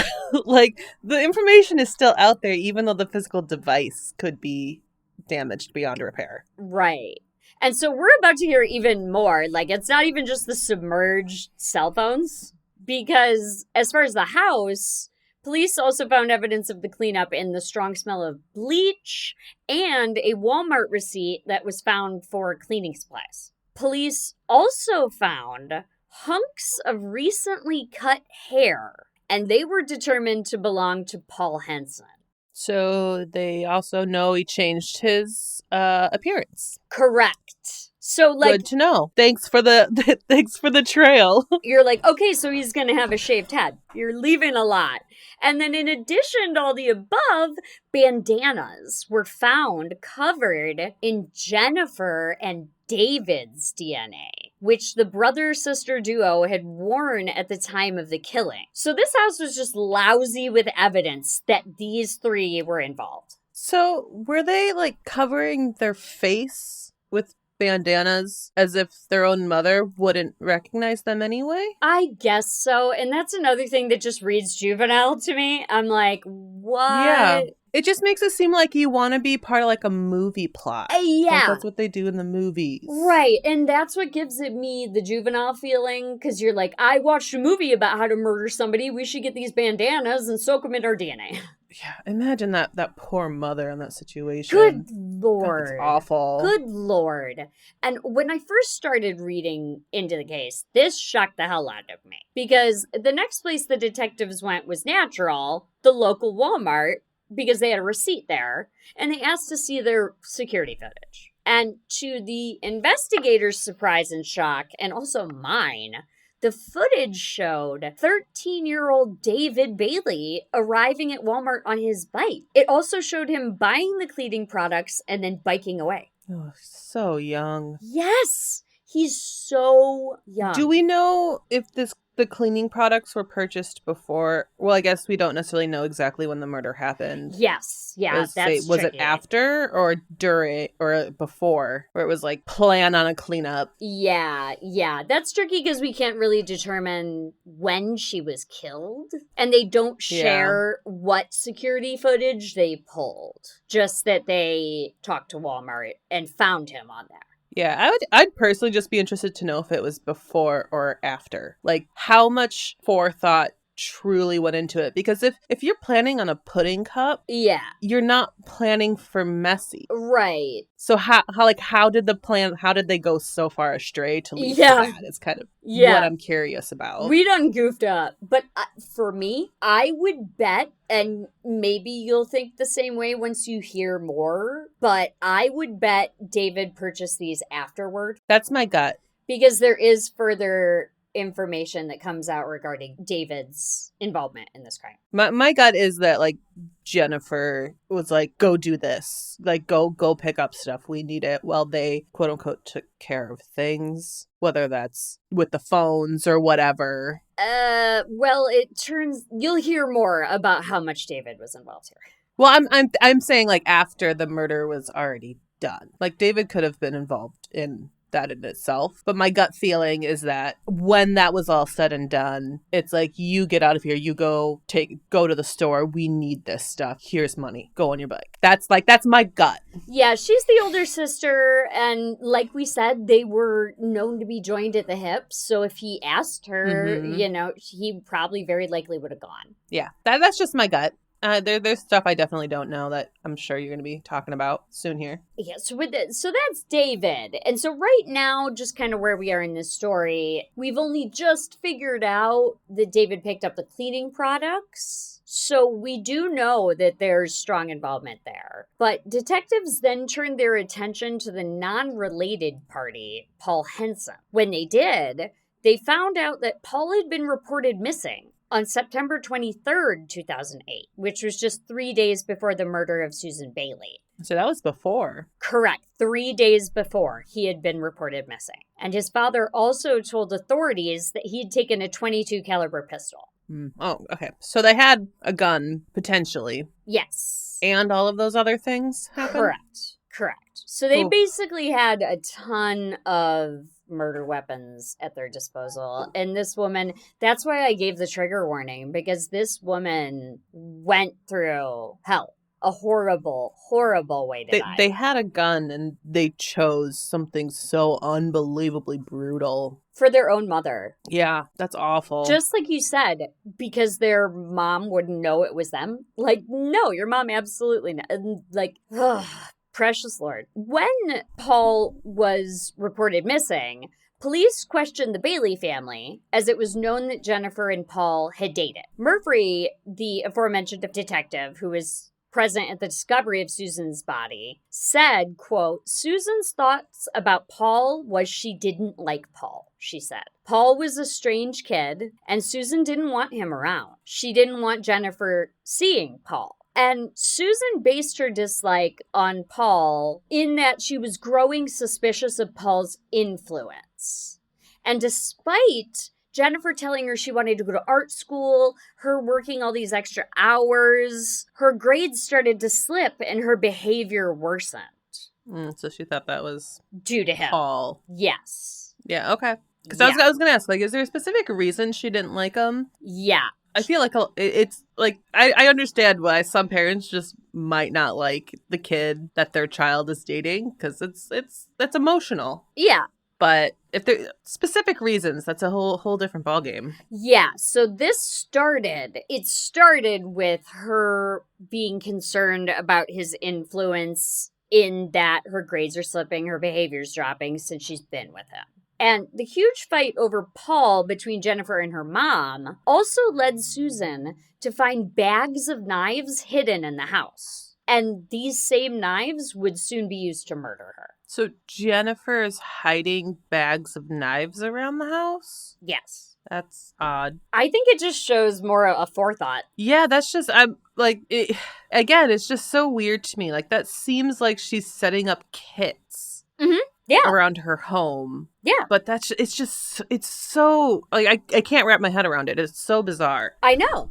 Like, the information is still out there, even though the physical device could be damaged beyond repair. Right. And so we're about to hear even more. Like, it's not even just the submerged cell phones. Because as far as the house, police also found evidence of the cleanup in the strong smell of bleach and a Walmart receipt that was found for cleaning supplies. Police also found hunks of recently cut hair, and they were determined to belong to Paul Henson. So they also know he changed his appearance. Correct. So, like, good to know. Thanks for the trail. You're like, okay, so he's going to have a shaved head. You're leaving a lot. And then in addition to all the above, bandanas were found covered in Jennifer and David's DNA, which the brother-sister duo had worn at the time of the killing. So this house was just lousy with evidence that these 3 were involved. So were they, like, covering their face with bandanas as if their own mother wouldn't recognize them anyway? I guess so. And that's another thing that just reads juvenile to me. I'm like, what? Yeah. It just makes it seem like you want to be part of like a movie plot. Yeah. Like that's what they do in the movies. Right. And that's what gives it me the juvenile feeling. Because you're like, I watched a movie about how to murder somebody. We should get these bandanas and soak them in our DNA. Yeah, imagine that poor mother in that situation. Good Lord. That's awful. Good Lord. And when I first started reading into the case, this shocked the hell out of me. Because the next place the detectives went was natural, the local Walmart, because they had a receipt there, and they asked to see their security footage. And to the investigators' surprise and shock, and also mine, the footage showed 13-year-old David Bailey arriving at Walmart on his bike. It also showed him buying the cleaning products and then biking away. Oh, so young. Yes, he's so young. Do we know if the cleaning products were purchased before? Well, I guess we don't necessarily know exactly when the murder happened. Yes, yeah, that's was tricky. it after or during or before, where it was like plan on a cleanup? Yeah, that's tricky because we can't really determine when she was killed, and they don't share what security footage they pulled. Just that they talked to Walmart and found him on there. Yeah, I'd personally just be interested to know if it was before or after. Like how much forethought truly went into it, because if you're planning on a pudding cup, you're not planning for messy, right? So how did they go so far astray to lead to that? It's kind of what I'm curious about. We done goofed up, but for me, I would bet, and maybe you'll think the same way once you hear more, but I would bet David purchased these afterward. That's my gut, because there is further information that comes out regarding David's involvement in this crime. My gut is that like Jennifer was like, go do this, like go pick up stuff, we need it, while they quote unquote took care of things, whether that's with the phones or whatever. Well, you'll hear more about how much David was involved here. Well, I'm saying like after the murder was already done, like David could have been involved in that in itself, but my gut feeling is that when that was all said and done, it's like, you get out of here, you go to the store, we need this stuff, here's money, go on your bike. That's my gut. Yeah, she's the older sister, and like we said, they were known to be joined at the hips, so if he asked her, he probably very likely would have gone. Yeah, that's just my gut. There's stuff I definitely don't know that I'm sure you're going to be talking about soon here. Yeah, so that's David. And so right now, just kind of where we are in this story, we've only just figured out that David picked up the cleaning products. So we do know that there's strong involvement there. But detectives then turned their attention to the non-related party, Paul Henson. When they did, they found out that Paul had been reported missing on September 23rd, 2008, which was just 3 days before the murder of Susan Bailey. So that was before. Correct. 3 days before he had been reported missing. And his father also told authorities that he'd taken a .22 caliber pistol. Oh, okay. So they had a gun, potentially. Yes. And all of those other things happened? Correct. So they basically had a ton of murder weapons at their disposal. And this woman, that's why I gave the trigger warning, because this woman went through hell. A horrible, horrible way to die. They had a gun and they chose something so unbelievably brutal. For their own mother. Yeah, that's awful. Just like you said, because their mom wouldn't know it was them. Like, no, your mom absolutely not. Like, ugh. Precious Lord. When Paul was reported missing, police questioned the Bailey family, as it was known that Jennifer and Paul had dated. Murphy, the aforementioned detective who was present at the discovery of Susan's body, said, quote, Susan's thoughts about Paul was she didn't like Paul, she said. Paul was a strange kid, and Susan didn't want him around. She didn't want Jennifer seeing Paul. And Susan based her dislike on Paul in that she was growing suspicious of Paul's influence. And despite Jennifer telling her she wanted to go to art school, her working all these extra hours, her grades started to slip and her behavior worsened. So she thought that was due to him. Paul. Yes. Yeah, okay. Because I was going to ask, like, is there a specific reason she didn't like him? Yeah. I feel like it's like, I understand why some parents just might not like the kid that their child is dating, because it's emotional. Yeah. But if there are specific reasons, that's a whole different ballgame. Yeah, so it started with her being concerned about his influence in that her grades are slipping, her behavior's dropping since she's been with him. And the huge fight over Paul between Jennifer and her mom also led Susan to find bags of knives hidden in the house. And these same knives would soon be used to murder her. So Jennifer is hiding bags of knives around the house? Yes. That's odd. I think it just shows more a forethought. Yeah, that's just, again, it's just so weird to me. Like, that seems like she's setting up kits. Mm-hmm. Yeah. Around her home. Yeah. But it's so, like, I can't wrap my head around it. It's so bizarre. I know.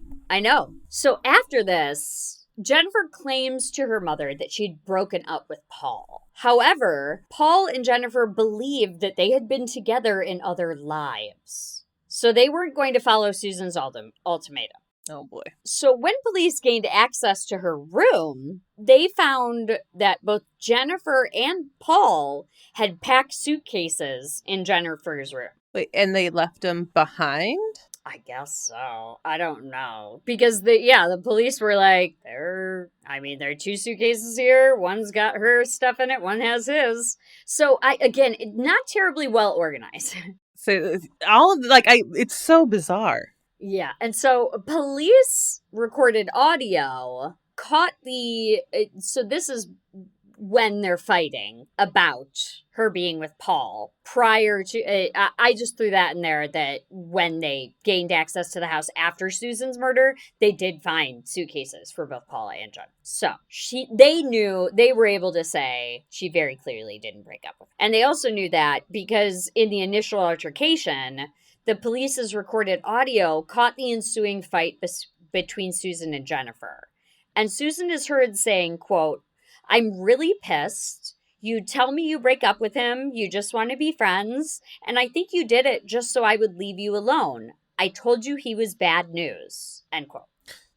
So after this, Jennifer claims to her mother that she'd broken up with Paul. However, Paul and Jennifer believed that they had been together in other lives. So they weren't going to follow Susan's ultimatum. Oh, boy. So when police gained access to her room, they found that both Jennifer and Paul had packed suitcases in Jennifer's room. Wait, and they left them behind? I guess so. I don't know. Because the police were like, there are 2 suitcases here. One's got her stuff in it. One has his. So not terribly well organized. So it's so bizarre. Yeah, and so police recorded audio caught so this is when they're fighting about her being with Paul prior to, I just threw that in there that when they gained access to the house after Susan's murder, they did find suitcases for both Paula and John. So they were able to say she very clearly didn't break up with him. And they also knew that because in the initial altercation, the police's recorded audio caught the ensuing fight between Susan and Jennifer. And Susan is heard saying, quote, "I'm really pissed. You tell me you break up with him. You just want to be friends. And I think you did it just so I would leave you alone. I told you he was bad news." End quote.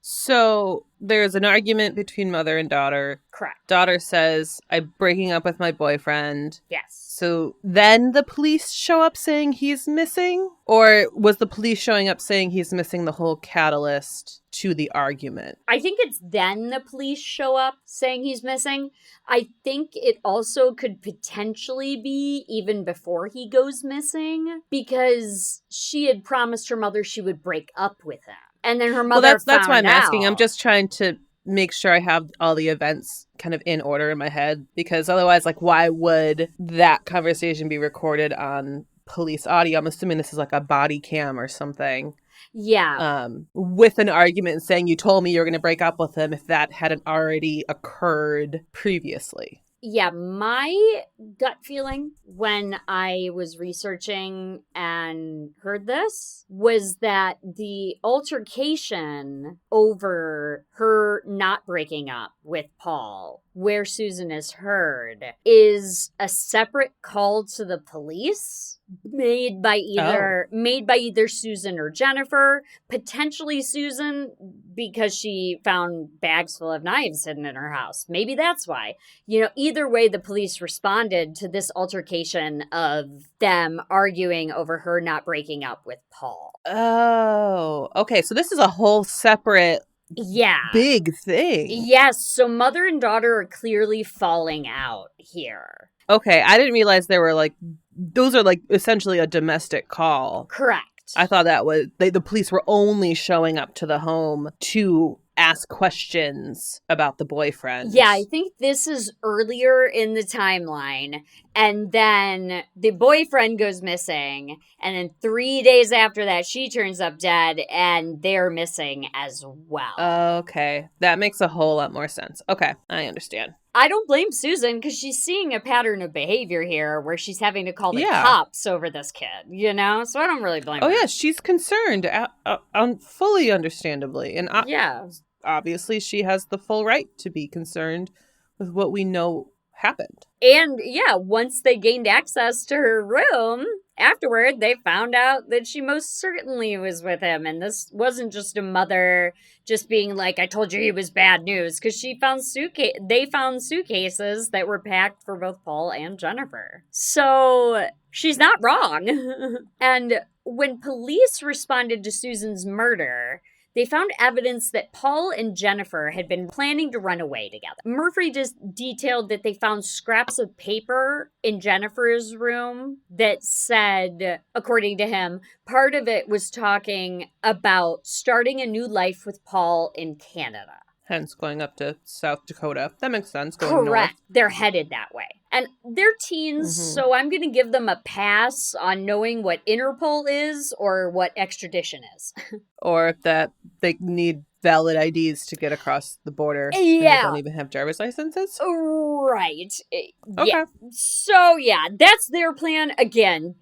So there's an argument between mother and daughter. Correct. Daughter says, "I'm breaking up with my boyfriend." Yes. So then the police show up saying he's missing? Or was the police showing up saying he's missing the whole catalyst to the argument? I think it's then the police show up saying he's missing. I think it also could potentially be even before he goes missing because she had promised her mother she would break up with him. And then her mother that's why I'm asking. out. I'm just trying to make sure I have all the events kind of in order in my head, because otherwise, like, why would that conversation be recorded on police audio? I'm assuming this is like a body cam or something. Yeah. With an argument saying you told me you were going to break up with him if that hadn't already occurred previously. Yeah, my gut feeling when I was researching and heard this was that the altercation over her not breaking up with Paul, where Susan is heard, is a separate call to the police made by either Susan or Jennifer, potentially Susan because she found bags full of knives hidden in her house. Maybe that's why. Either way, the police responded to this altercation of them arguing over her not breaking up with Paul. Oh, okay. So this is a whole separate big thing. Yes. So mother and daughter are clearly falling out here. Okay. I didn't realize those are essentially a domestic call. Correct. I thought that was the police were only showing up to the home to ask questions about the boyfriend. Yeah, I think this is earlier in the timeline. And then the boyfriend goes missing. And then 3 days after that, she turns up dead and they're missing as well. Okay. That makes a whole lot more sense. Okay. I understand. I don't blame Susan because she's seeing a pattern of behavior here where she's having to call the cops over this kid, So I don't really blame her. Oh, yeah. She's concerned, fully understandably. And obviously she has the full right to be concerned with what we know happened. And once they gained access to her room, Afterward, they found out that she most certainly was with him, and this wasn't just a mother just being like, I told you he was bad news, because they found suitcases that were packed for both Paul and Jennifer. So she's not wrong. And when police responded to Susan's murder, they found evidence that Paul and Jennifer had been planning to run away together. Murphy just detailed that they found scraps of paper in Jennifer's room that said, according to him, part of it was talking about starting a new life with Paul in Canada. Hence going up to South Dakota. That makes sense. Going Correct. north. They're headed that way. And they're teens, so I'm going to give them a pass on knowing what Interpol is or what extradition is. Or that they need valid IDs to get across the border. Yeah. And they don't even have driver's licenses? Right. Okay. Yeah. So, yeah, that's their plan. Again,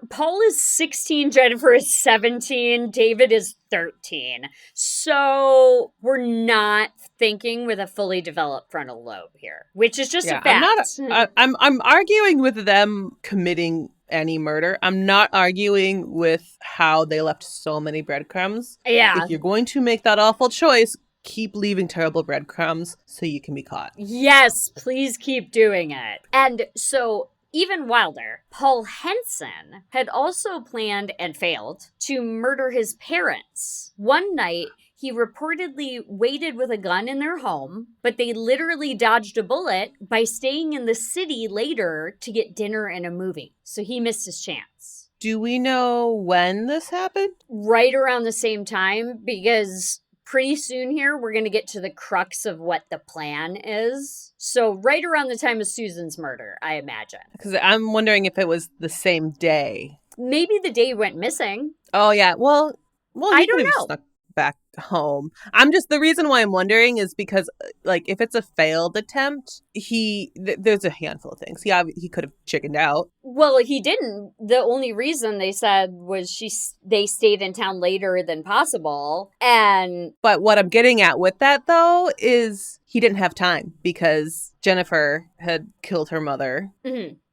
Paul is 16, Jennifer is 17, David is 13. So we're not thinking with a fully developed frontal lobe here, which is just a fact. I'm arguing with them committing any murder. I'm not arguing with how they left so many breadcrumbs. Yeah. If you're going to make that awful choice, keep leaving terrible breadcrumbs so you can be caught. Yes, please keep doing it. And so even wilder, Paul Henson had also planned and failed to murder his parents. One night, he reportedly waited with a gun in their home, but they literally dodged a bullet by staying in the city later to get dinner and a movie. So he missed his chance. Do we know when this happened? Right around the same time, because pretty soon here, we're going to get to the crux of what the plan is. So right around the time of Susan's murder, I imagine. Because I'm wondering if it was the same day. Maybe the day he went missing. Oh, yeah. Well, I don't know. Snuck back home. The reason why I'm wondering is because, like, if it's a failed attempt, there's a handful of things. He could have chickened out. Well, he didn't. The only reason they said was they stayed in town later than possible. But what I'm getting at with that, though, is he didn't have time because Jennifer had killed her mother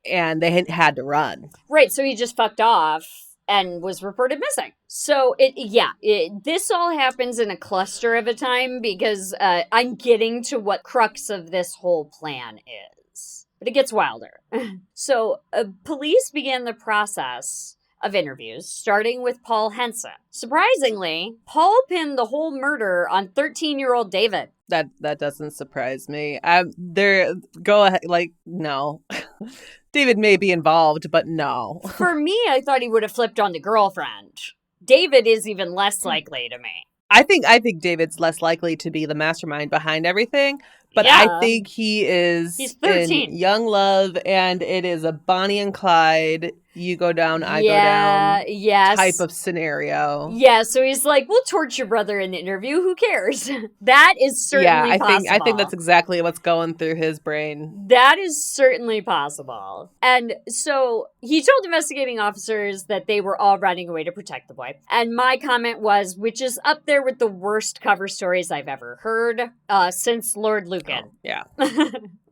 and they had to run. Right. So he just fucked off and was reported missing. So, this all happens in a cluster of a time because I'm getting to what crux of this whole plan is. But it gets wilder. So, police began the process of interviews, starting with Paul Henson. Surprisingly, Paul pinned the whole murder on 13-year-old David. That doesn't surprise me. Go ahead, no. David may be involved, but no. For me, I thought he would have flipped on the girlfriend. David is even less likely to me. I think David's less likely to be the mastermind behind everything, but yeah. I think he's 13. In young love, and it is a Bonnie and Clyde, you go down, I go down type of scenario. Yeah, so he's like, we'll torch your brother in the interview, who cares? That is certainly possible. I think that's exactly what's going through his brain. That is certainly possible. And so he told investigating officers that they were all running away to protect the boy. And my comment was, which is up there with the worst cover stories I've ever heard since Lord Lucan. Oh, yeah.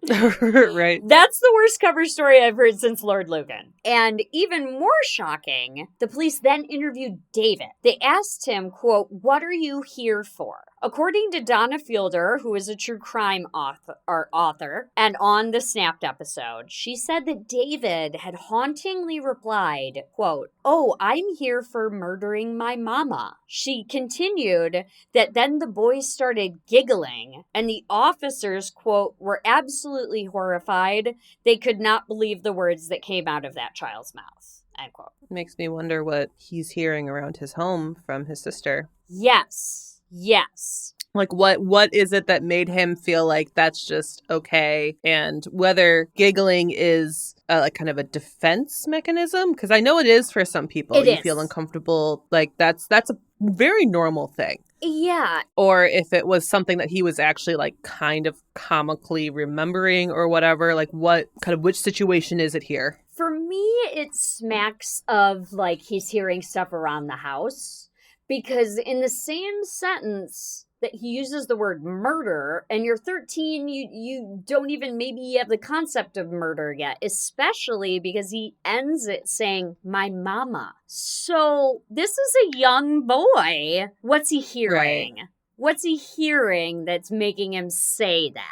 Right. That's the worst cover story I've heard since Lord Lucan. And even more shocking, the police then interviewed David. They asked him, quote, "What are you here for?" According to Donna Fielder, who is a true crime author, and on the Snapped episode, she said that David had hauntingly replied, quote, "Oh, I'm here for murdering my mama." She continued that then the boys started giggling, and the officers, quote, "were absolutely horrified. They could not believe the words that came out of that child's mouth," end quote. Makes me wonder what he's hearing around his home from his sister. Yes. Like, what is it that made him feel like that's just okay? And whether giggling is like kind of a defense mechanism, because I know it is for some people. You feel uncomfortable. Like that's a very normal thing. Yeah. Or if it was something that he was actually like kind of comically remembering or whatever, like which situation is it here? For me, it smacks of like he's hearing stuff around the house. Because in the same sentence, that he uses the word murder, and you're 13, you don't even maybe have the concept of murder yet, especially because he ends it saying, my mama. So this is a young boy. What's he hearing? Right. What's he hearing that's making him say that?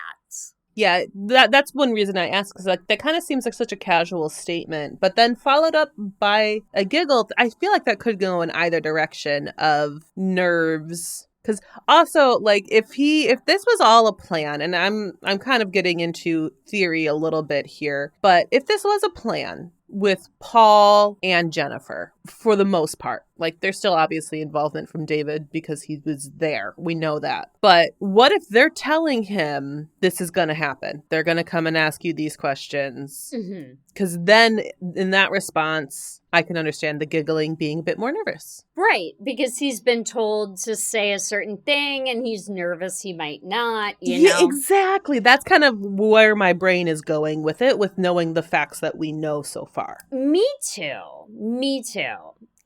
Yeah, that's one reason I asked, because like that kind of seems like such a casual statement, but then followed up by a giggle. I feel like that could go in either direction of nerves. Because also, like, if this was all a plan, and I'm kind of getting into theory a little bit here, but if this was a plan with Paul and Jennifer, for the most part, like, there's still obviously involvement from David because he was there. We know that. But what if they're telling him this is going to happen? They're going to come and ask you these questions. Because then in that response, I can understand the giggling being a bit more nervous. Right, because he's been told to say a certain thing and he's nervous he might not, you know? Yeah, exactly. That's kind of where my brain is going with it, with knowing the facts that we know so far. Me too.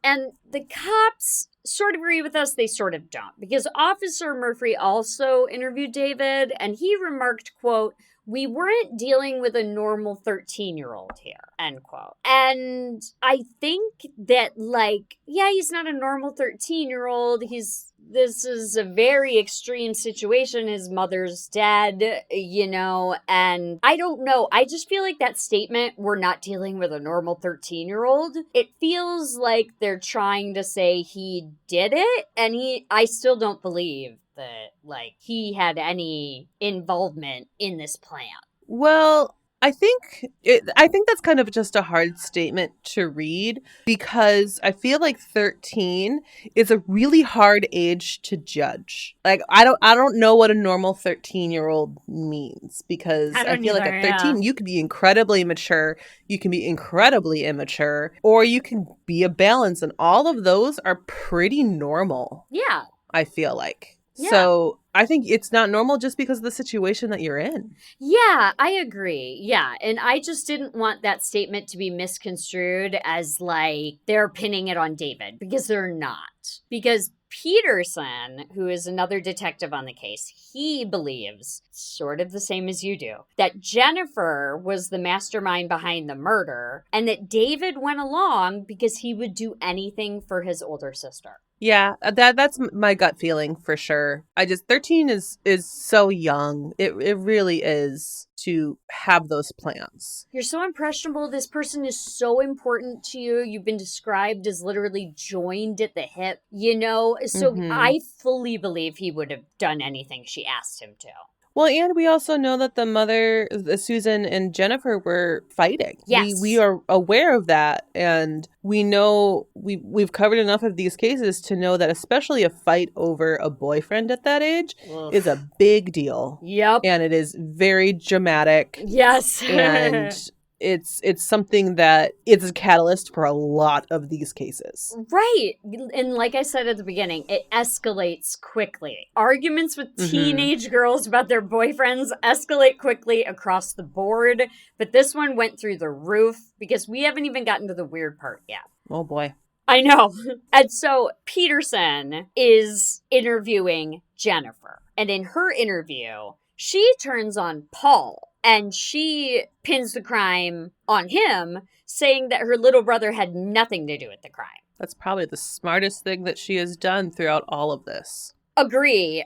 And the cops sort of agree with us, they sort of don't. Because Officer Murphy also interviewed David, and he remarked, quote, we weren't dealing with a normal 13-year-old here, end quote. And I think that, like, yeah, he's not a normal 13-year-old. This is a very extreme situation. His mother's dead, you know, and I don't know. I just feel like that statement, we're not dealing with a normal 13-year-old, it feels like they're trying to say he did it, and I still don't believe that, like, he had any involvement in this plan. Well, I think that's kind of just a hard statement to read, because I feel like 13 is a really hard age to judge. Like, I don't know what a normal 13-year-old means, because I feel like at 13 you can be incredibly mature, you can be incredibly immature, or you can be a balance, and all of those are pretty normal. Yeah. I feel like. Yeah. So I think it's not normal just because of the situation that you're in. Yeah, I agree. Yeah. And I just didn't want that statement to be misconstrued as like they're pinning it on David, because they're not. Because Peterson, who is another detective on the case, he believes, sort of the same as you do, that Jennifer was the mastermind behind the murder, and that David went along because he would do anything for his older sister. Yeah, that's my gut feeling for sure. 13 is so young. It really is, to have those plans. You're so impressionable. This person is so important to you. You've been described as literally joined at the hip, you know? So I fully believe he would have done anything she asked him to. Well, and we also know that the mother, Susan and Jennifer, were fighting. Yes. We are aware of that. And we know we've covered enough of these cases to know that especially a fight over a boyfriend at that age is a big deal. Yep. And it is very dramatic. Yes. And it's something that is a catalyst for a lot of these cases. Right. And like I said at the beginning, it escalates quickly. Arguments with teenage girls about their boyfriends escalate quickly across the board. But this one went through the roof, because we haven't even gotten to the weird part yet. Oh, boy. I know. And so Peterson is interviewing Jennifer. And in her interview, she turns on Paul. And she pins the crime on him, saying that her little brother had nothing to do with the crime. That's probably the smartest thing that she has done throughout all of this. Agree.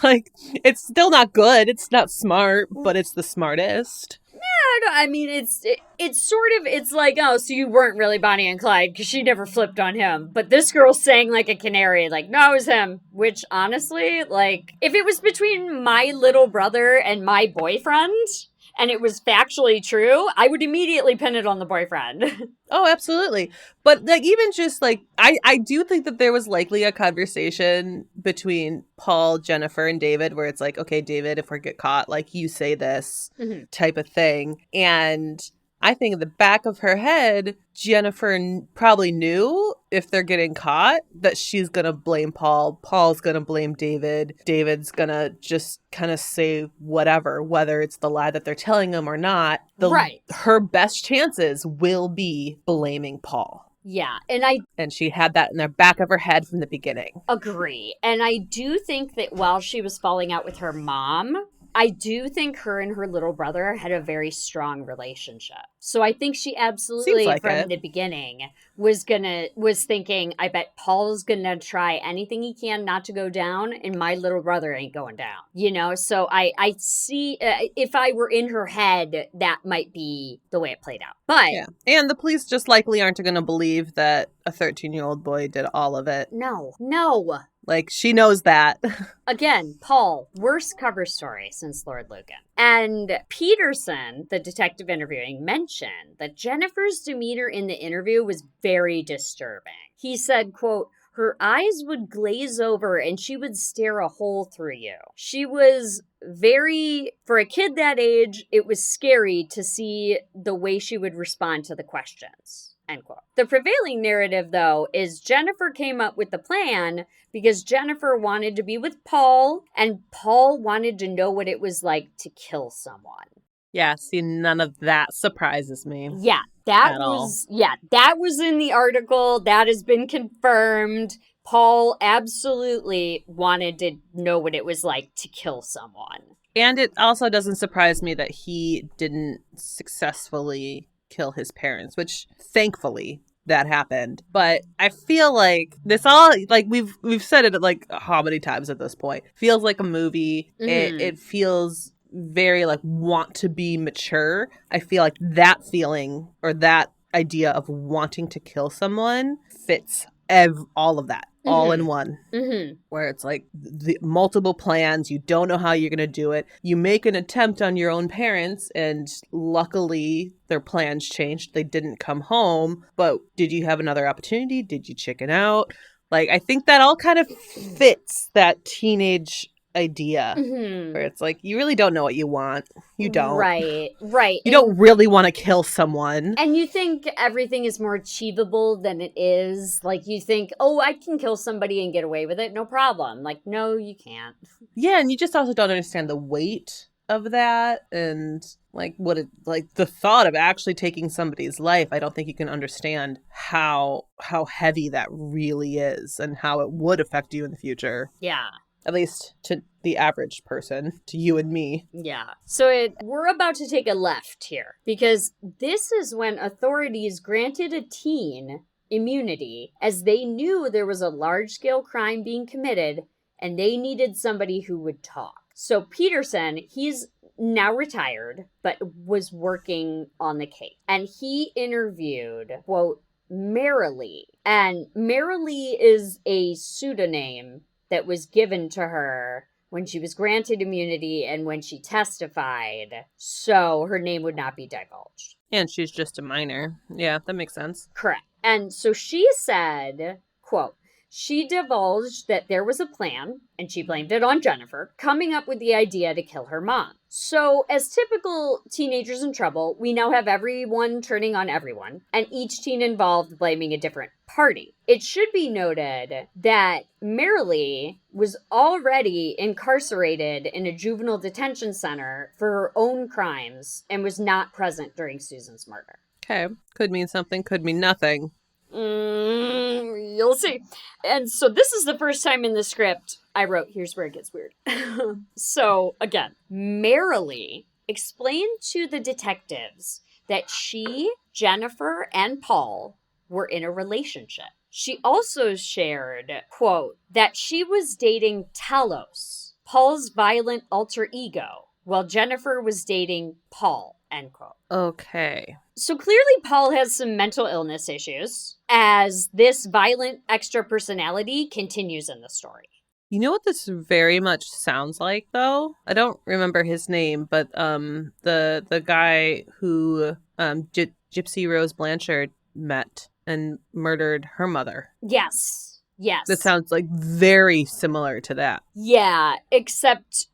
Like, it's still not good. It's not smart, but it's the smartest. Yeah, I mean, it's sort of, it's like, oh, so you weren't really Bonnie and Clyde, because she never flipped on him. But this girl sang like a canary, like, no, it was him. Which, honestly, like, if it was between my little brother and my boyfriend, and it was factually true, I would immediately pin it on the boyfriend. Oh, absolutely. But like, even just like, I do think that there was likely a conversation between Paul, Jennifer, and David where it's like, okay, David, if we get caught, like, you say this type of thing. And I think in the back of her head, Jennifer probably knew if they're getting caught that she's going to blame Paul. Paul's going to blame David. David's going to just kind of say whatever, whether it's the lie that they're telling him or not. Her best chances will be blaming Paul. Yeah. And she had that in the back of her head from the beginning. Agree. And I do think that while she was falling out with her mom, I do think her and her little brother had a very strong relationship. So I think she absolutely, like from the beginning, was thinking, I bet Paul's gonna try anything he can not to go down, and my little brother ain't going down. You know, so I see, if I were in her head, that might be the way it played out. But yeah, and the police just likely aren't going to believe that a 13-year-old boy did all of it. No. Like, she knows that. Again, Paul, worst cover story since Lord Lucan. And Peterson, the detective interviewing, mentioned that Jennifer's demeanor in the interview was very disturbing. He said, quote, her eyes would glaze over and she would stare a hole through you. She was for a kid that age, it was scary to see the way she would respond to the questions. End quote. The prevailing narrative, though, is Jennifer came up with the plan because Jennifer wanted to be with Paul, and Paul wanted to know what it was like to kill someone. Yeah, see, none of that surprises me. Yeah, that was in the article. That has been confirmed. Paul absolutely wanted to know what it was like to kill someone. And it also doesn't surprise me that he didn't successfully kill his parents, which thankfully that happened. But I feel like this all, like we've said it like how many times at this point, feels like a movie. Mm-hmm. It feels very like want to be mature. I feel like that feeling or that idea of wanting to kill someone fits all of that. Mm-hmm. All in one. Mm-hmm. Where it's like the multiple plans, you don't know how you're going to do it. You make an attempt on your own parents, and luckily their plans changed. They didn't come home, but did you have another opportunity? Did you chicken out? Like, I think that all kind of fits that teenage idea, mm-hmm. where it's like, you really don't know what you want. You don't. Right. You don't really want to kill someone. And you think everything is more achievable than it is. Like, you think, oh, I can kill somebody and get away with it. No problem. Like, no, you can't. Yeah, and you just also don't understand the weight of that and like the thought of actually taking somebody's life. I don't think you can understand how heavy that really is and how it would affect you in the future. Yeah. At least to the average person, to you and me. Yeah. So we're about to take a left here because this is when authorities granted a teen immunity as they knew there was a large-scale crime being committed and they needed somebody who would talk. So Peterson, he's now retired, but was working on the case. And he interviewed, quote, Marilee. And Marilee is a pseudonym that was given to her when she was granted immunity and when she testified, so her name would not be divulged. And she's just a minor. Yeah, that makes sense. Correct. And so she said, quote, she divulged that there was a plan, and she blamed it on Jennifer, coming up with the idea to kill her mom. So, as typical teenagers in trouble, we now have everyone turning on everyone, and each teen involved blaming a different party. It should be noted that Marilee was already incarcerated in a juvenile detention center for her own crimes and was not present during Susan's murder. Okay. Could mean something, could mean nothing. You'll see. And so this is the first time in the script I wrote, here's where it gets weird. So, again, Marilee explained to the detectives that she, Jennifer, and Paul were in a relationship. She also shared, quote, that she was dating Talos, Paul's violent alter ego, while Jennifer was dating Paul, end quote. Okay. So clearly Paul has some mental illness issues as this violent extra personality continues in the story. You know what this very much sounds like, though? I don't remember his name, but the guy who Gypsy Rose Blanchard met and murdered her mother. Yes. That sounds like very similar to that. Yeah, except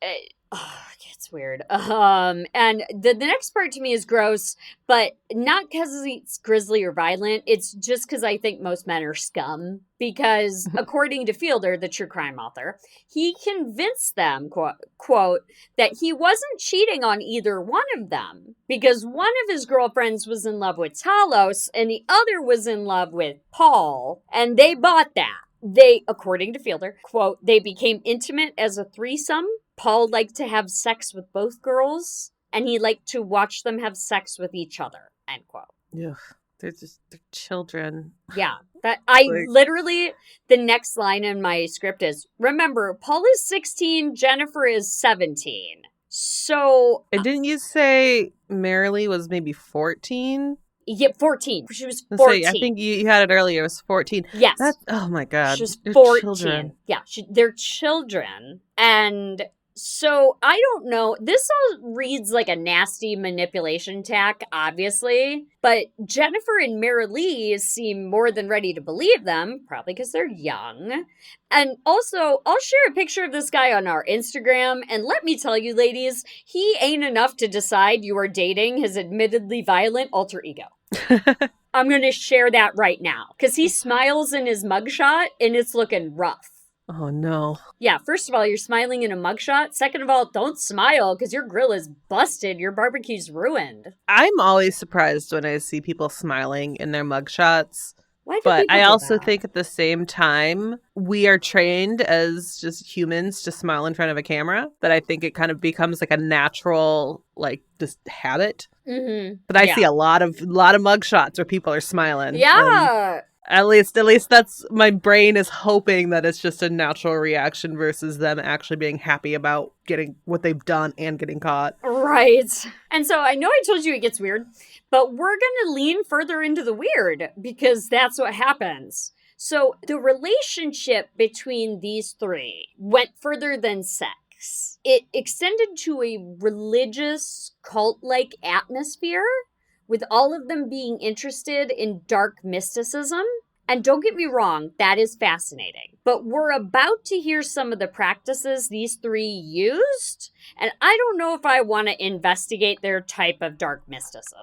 It's weird. And the next part to me is gross, but not because it's grisly or violent. It's just because I think most men are scum. Because according to Fielder, the true crime author, he convinced them, quote, that he wasn't cheating on either one of them because one of his girlfriends was in love with Talos and the other was in love with Paul, and they bought that. They, according to Fielder, quote, they became intimate as a threesome. Paul liked to have sex with both girls, and he liked to watch them have sex with each other, end quote. They're children. Yeah. That I literally, the next line in my script is, remember, Paul is 16, Jennifer is 17. So... And didn't you say Marilee was maybe 14? Yeah, 14. She was 14. I think you had it earlier. It was 14. Yes. Oh my God. She's 14. Children. Yeah, they're children. And so I don't know. This all reads like a nasty manipulation tack, obviously. But Jennifer and Marilee seem more than ready to believe them, probably because they're young. And also, I'll share a picture of this guy on our Instagram. And let me tell you, ladies, he ain't enough to decide you are dating his admittedly violent alter ego. I'm going to share that right now. Because he smiles in his mugshot and it's looking rough. Oh, no. Yeah, first of all, you're smiling in a mugshot. Second of all, don't smile because your grill is busted. Your barbecue's ruined. I'm always surprised when I see people smiling in their mugshots. But I also think at the same time, we are trained as just humans to smile in front of a camera. That I think it kind of becomes like a natural, like, just habit. Mm-hmm. But I see a lot of mugshots where people are smiling. Yeah. At least that's my brain is hoping that it's just a natural reaction versus them actually being happy about getting what they've done and getting caught. Right. And so I know I told you it gets weird, but we're going to lean further into the weird because that's what happens. So the relationship between these three went further than sex. It extended to a religious cult-like atmosphere, with all of them being interested in dark mysticism. And don't get me wrong, that is fascinating. But we're about to hear some of the practices these three used, and I don't know if I want to investigate their type of dark mysticism.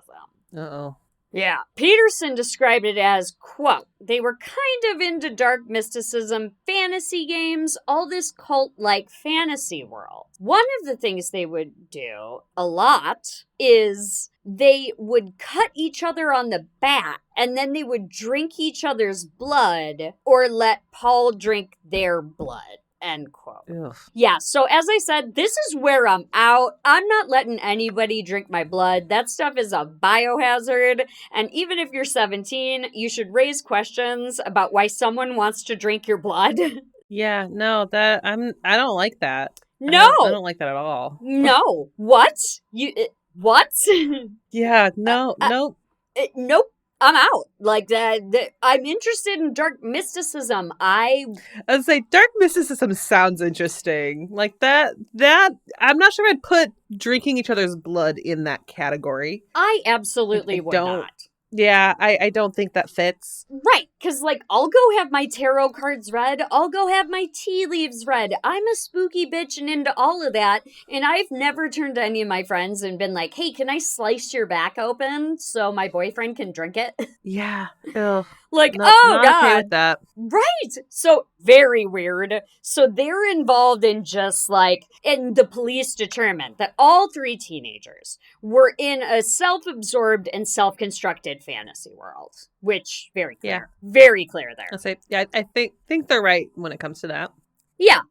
Uh-oh. Yeah. Peterson described it as, quote, they were kind of into dark mysticism, fantasy games, all this cult-like fantasy world. One of the things they would do a lot is they would cut each other on the back and then they would drink each other's blood or let Paul drink their blood. End quote. Ugh. Yeah, so as I said, this is where I'm out. I'm not letting anybody drink my blood. That stuff is a biohazard. And even if you're 17, you should raise questions about why someone wants to drink your blood. Yeah, no, I don't like that. No. I don't like that at all. No. What? What? Yeah, no. Nope. I'm out. Like that. I'm interested in dark mysticism. I would say dark mysticism sounds interesting. Like that. I'm not sure I'd put drinking each other's blood in that category. I absolutely would not. Yeah, I don't think that fits. Right, because, like, I'll go have my tarot cards read. I'll go have my tea leaves read. I'm a spooky bitch and into all of that. And I've never turned to any of my friends and been like, hey, can I slice your back open so my boyfriend can drink it? Yeah. Ugh. Like, not God. Okay with that. Right. So, very weird. So, they're involved in just like, and the police determined that all three teenagers were in a self-absorbed and self-constructed fantasy world, which very clear. Yeah. Very clear there. I'll say, yeah, I think they're right when it comes to that. Yeah,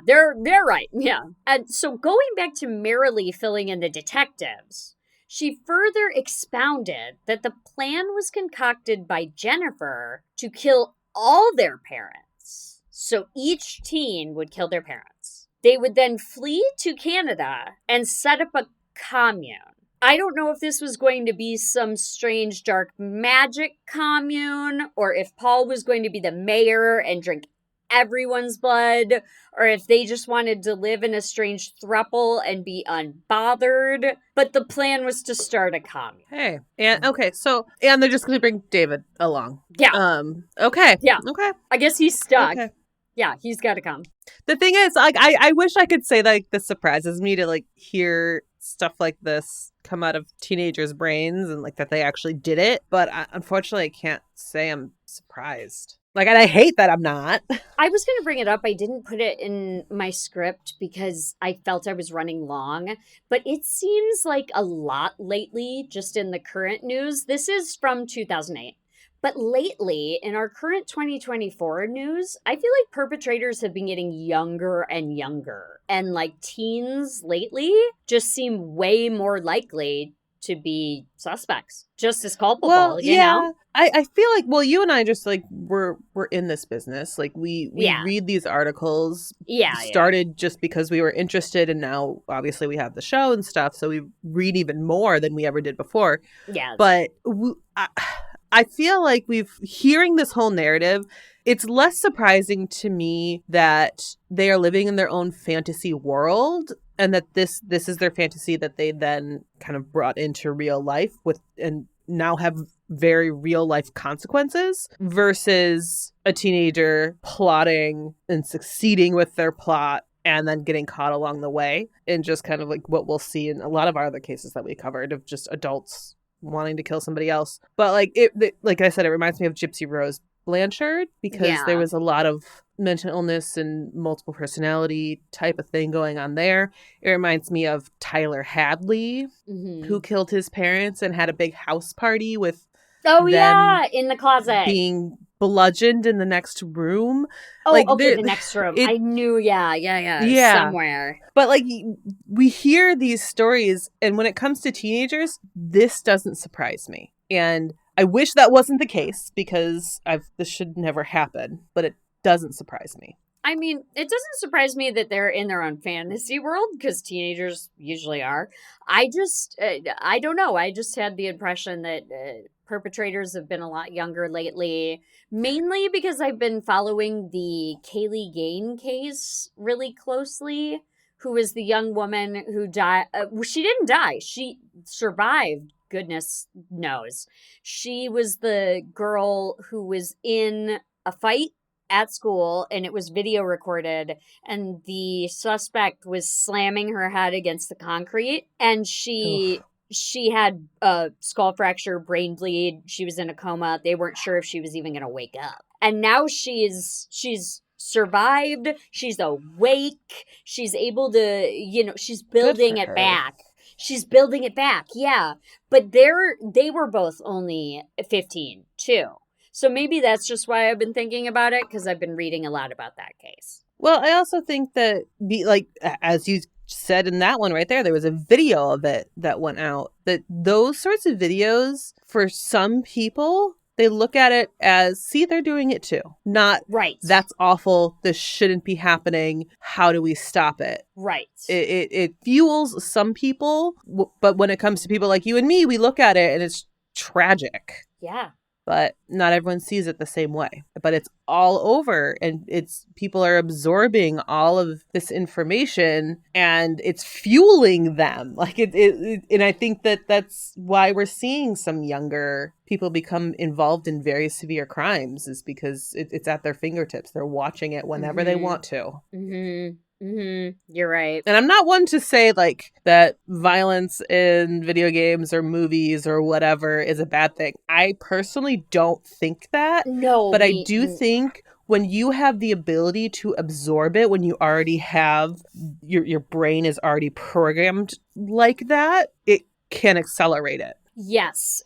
they're right. Yeah. And so going back to Marilee filling in the detectives, she further expounded that the plan was concocted by Jennifer to kill all their parents. So each teen would kill their parents. They would then flee to Canada and set up a commune. I don't know if this was going to be some strange dark magic commune, or if Paul was going to be the mayor and drink everyone's blood, or if they just wanted to live in a strange throuple and be unbothered. But the plan was to start a commune. Hey, and okay, so and they're just going to bring David along. Yeah. Okay. Yeah. Okay. I guess he's stuck. Okay. Yeah, he's got to come. The thing is, like, I wish I could say like this surprises me to like hear stuff like this come out of teenagers' brains and like that they actually did it. But unfortunately, I can't say I'm surprised. Like, and I hate that I'm not. I was going to bring it up. I didn't put it in my script because I felt I was running long, but it seems like a lot lately, just in the current news. This is from 2008. But lately, in our current 2024 news, I feel like perpetrators have been getting younger and younger. And like teens lately just seem way more likely to be suspects, just as culpable, Well, you yeah. know? I feel like, well, you and I just like we're in this business. Like we Yeah. read these articles. Yeah. Started just because we were interested, and now obviously we have the show and stuff, so we read even more than we ever did before. Yeah. But I feel like we've hearing this whole narrative. It's less surprising to me that they are living in their own fantasy world, and that this is their fantasy that they then kind of brought into real life with, and now have very real life consequences, versus a teenager plotting and succeeding with their plot and then getting caught along the way, and just kind of like what we'll see in a lot of our other cases that we covered of just adults wanting to kill somebody else. But like like I said, it reminds me of Gypsy Rose Blanchard, because there was a lot of mental illness and multiple personality type of thing going on there. It reminds me of Tyler Hadley, who killed his parents and had a big house party with in the closet, being bludgeoned in the next room. The next room. I knew, somewhere. But like, we hear these stories, and when it comes to teenagers, this doesn't surprise me. And I wish that wasn't the case, because this should never happen, but it doesn't surprise me. I mean, it doesn't surprise me that they're in their own fantasy world, because teenagers usually are. I don't know. I just had the impression that perpetrators have been a lot younger lately, mainly because I've been following the Kaylee Gain case really closely, who is the young woman who died. She didn't die. She survived. Goodness knows. She was the girl who was in a fight at school, and it was video recorded, and the suspect was slamming her head against the concrete, and she had a skull fracture, brain bleed. She was in a coma. They weren't sure if she was even going to wake up. And now she's survived. She's awake. She's able to, she's building it back. She's building it back. Yeah. But they were both only 15 too. So maybe that's just why I've been thinking about it, because I've been reading a lot about that case. Well, I also think that, as you said in that one right there was a video of it that went out. That those sorts of videos, for some people, they look at it as, see, they're doing it too. Not, right, that's awful, this shouldn't be happening, how do we stop it? Right. It fuels some people, but when it comes to people like you and me, we look at it and it's tragic. Yeah. But not everyone sees it the same way. But it's all over, and people are absorbing all of this information, and it's fueling them. Like and I think that's why we're seeing some younger people become involved in very severe crimes, is because it's at their fingertips. They're watching it whenever they want to. Mm-hmm. Mm-hmm. You're right. And I'm not one to say like that violence in video games or movies or whatever is a bad thing. I personally don't think that. No. But I do think when you have the ability to absorb it, when you already have your brain is already programmed like that, it can accelerate it. Yes.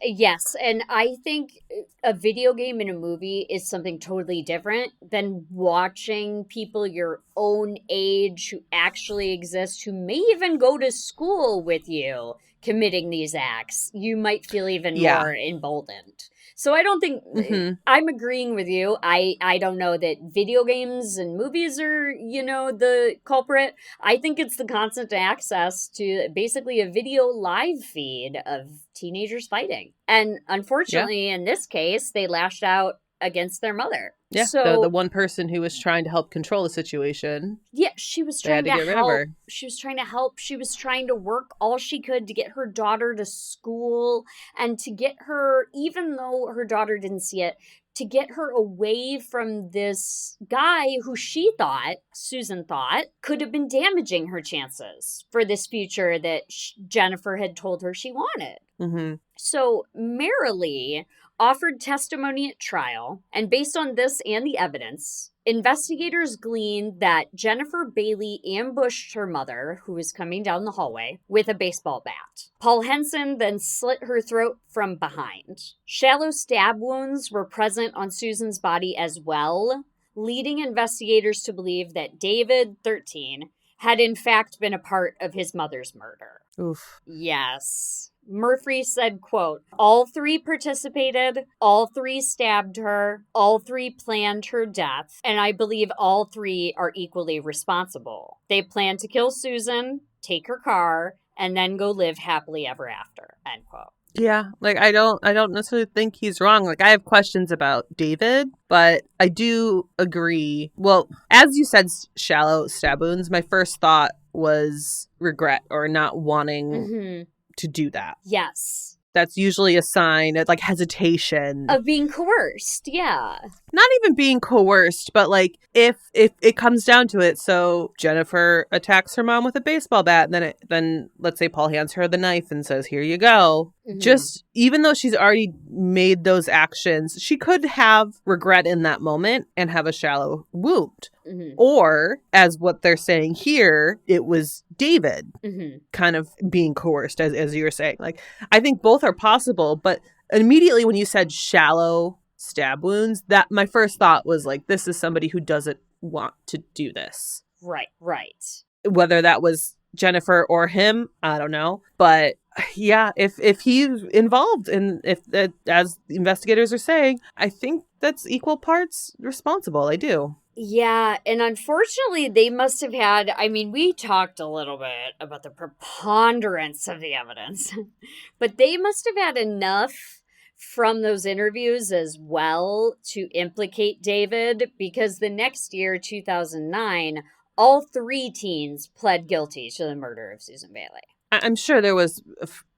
And I think a video game and a movie is something totally different than watching people your own age who actually exist, who may even go to school with you, committing these acts. You might feel even more emboldened. So I don't think I'm agreeing with you. I don't know that video games and movies are, the culprit. I think it's the constant access to basically a video live feed of teenagers fighting. And unfortunately, in this case, they lashed out against their mother. Yeah, so the one person who was trying to help control the situation. Yeah, she was trying to help. She was trying to help. She was trying to work all she could to get her daughter to school, and to get her, even though her daughter didn't see it, to get her away from this guy who Susan thought, could have been damaging her chances for this future that Jennifer had told her she wanted. Mm-hmm. So Marilee offered testimony at trial, and based on this and the evidence, investigators gleaned that Jennifer Bailey ambushed her mother, who was coming down the hallway, with a baseball bat. Paul Henson then slit her throat from behind. Shallow stab wounds were present on Susan's body as well, leading investigators to believe that David, 13, had in fact been a part of his mother's murder. Oof. Yes. Murphy said, quote, all three participated, all three stabbed her, all three planned her death, and I believe all three are equally responsible. They planned to kill Susan, take her car, and then go live happily ever after, end quote. Yeah, like I don't necessarily think he's wrong. Like I have questions about David, but I do agree. Well, as you said, shallow stab wounds, my first thought was regret or not wanting to do that. Yes. That's usually a sign of like hesitation. Of being coerced, yeah. Not even being coerced, but like if it comes down to it, so Jennifer attacks her mom with a baseball bat, and then let's say Paul hands her the knife and says, here you go. Mm-hmm. Just even though she's already made those actions, she could have regret in that moment and have a shallow wound. Mm-hmm. Or, as what they're saying here, it was David kind of being coerced, as you were saying. Like, I think both are possible, but immediately when you said shallow stab wounds, that my first thought was like, this is somebody who doesn't want to do this. Right. Whether that was Jennifer or him, I don't know. But yeah, if he's involved and if as the investigators are saying, I think that's equal parts responsible. I do. Yeah, and unfortunately, they must have had, I mean, we talked a little bit about the preponderance of the evidence, but they must have had enough from those interviews as well to implicate David, because the next year, 2009, all three teens pled guilty to the murder of Susan Bailey. I'm sure there was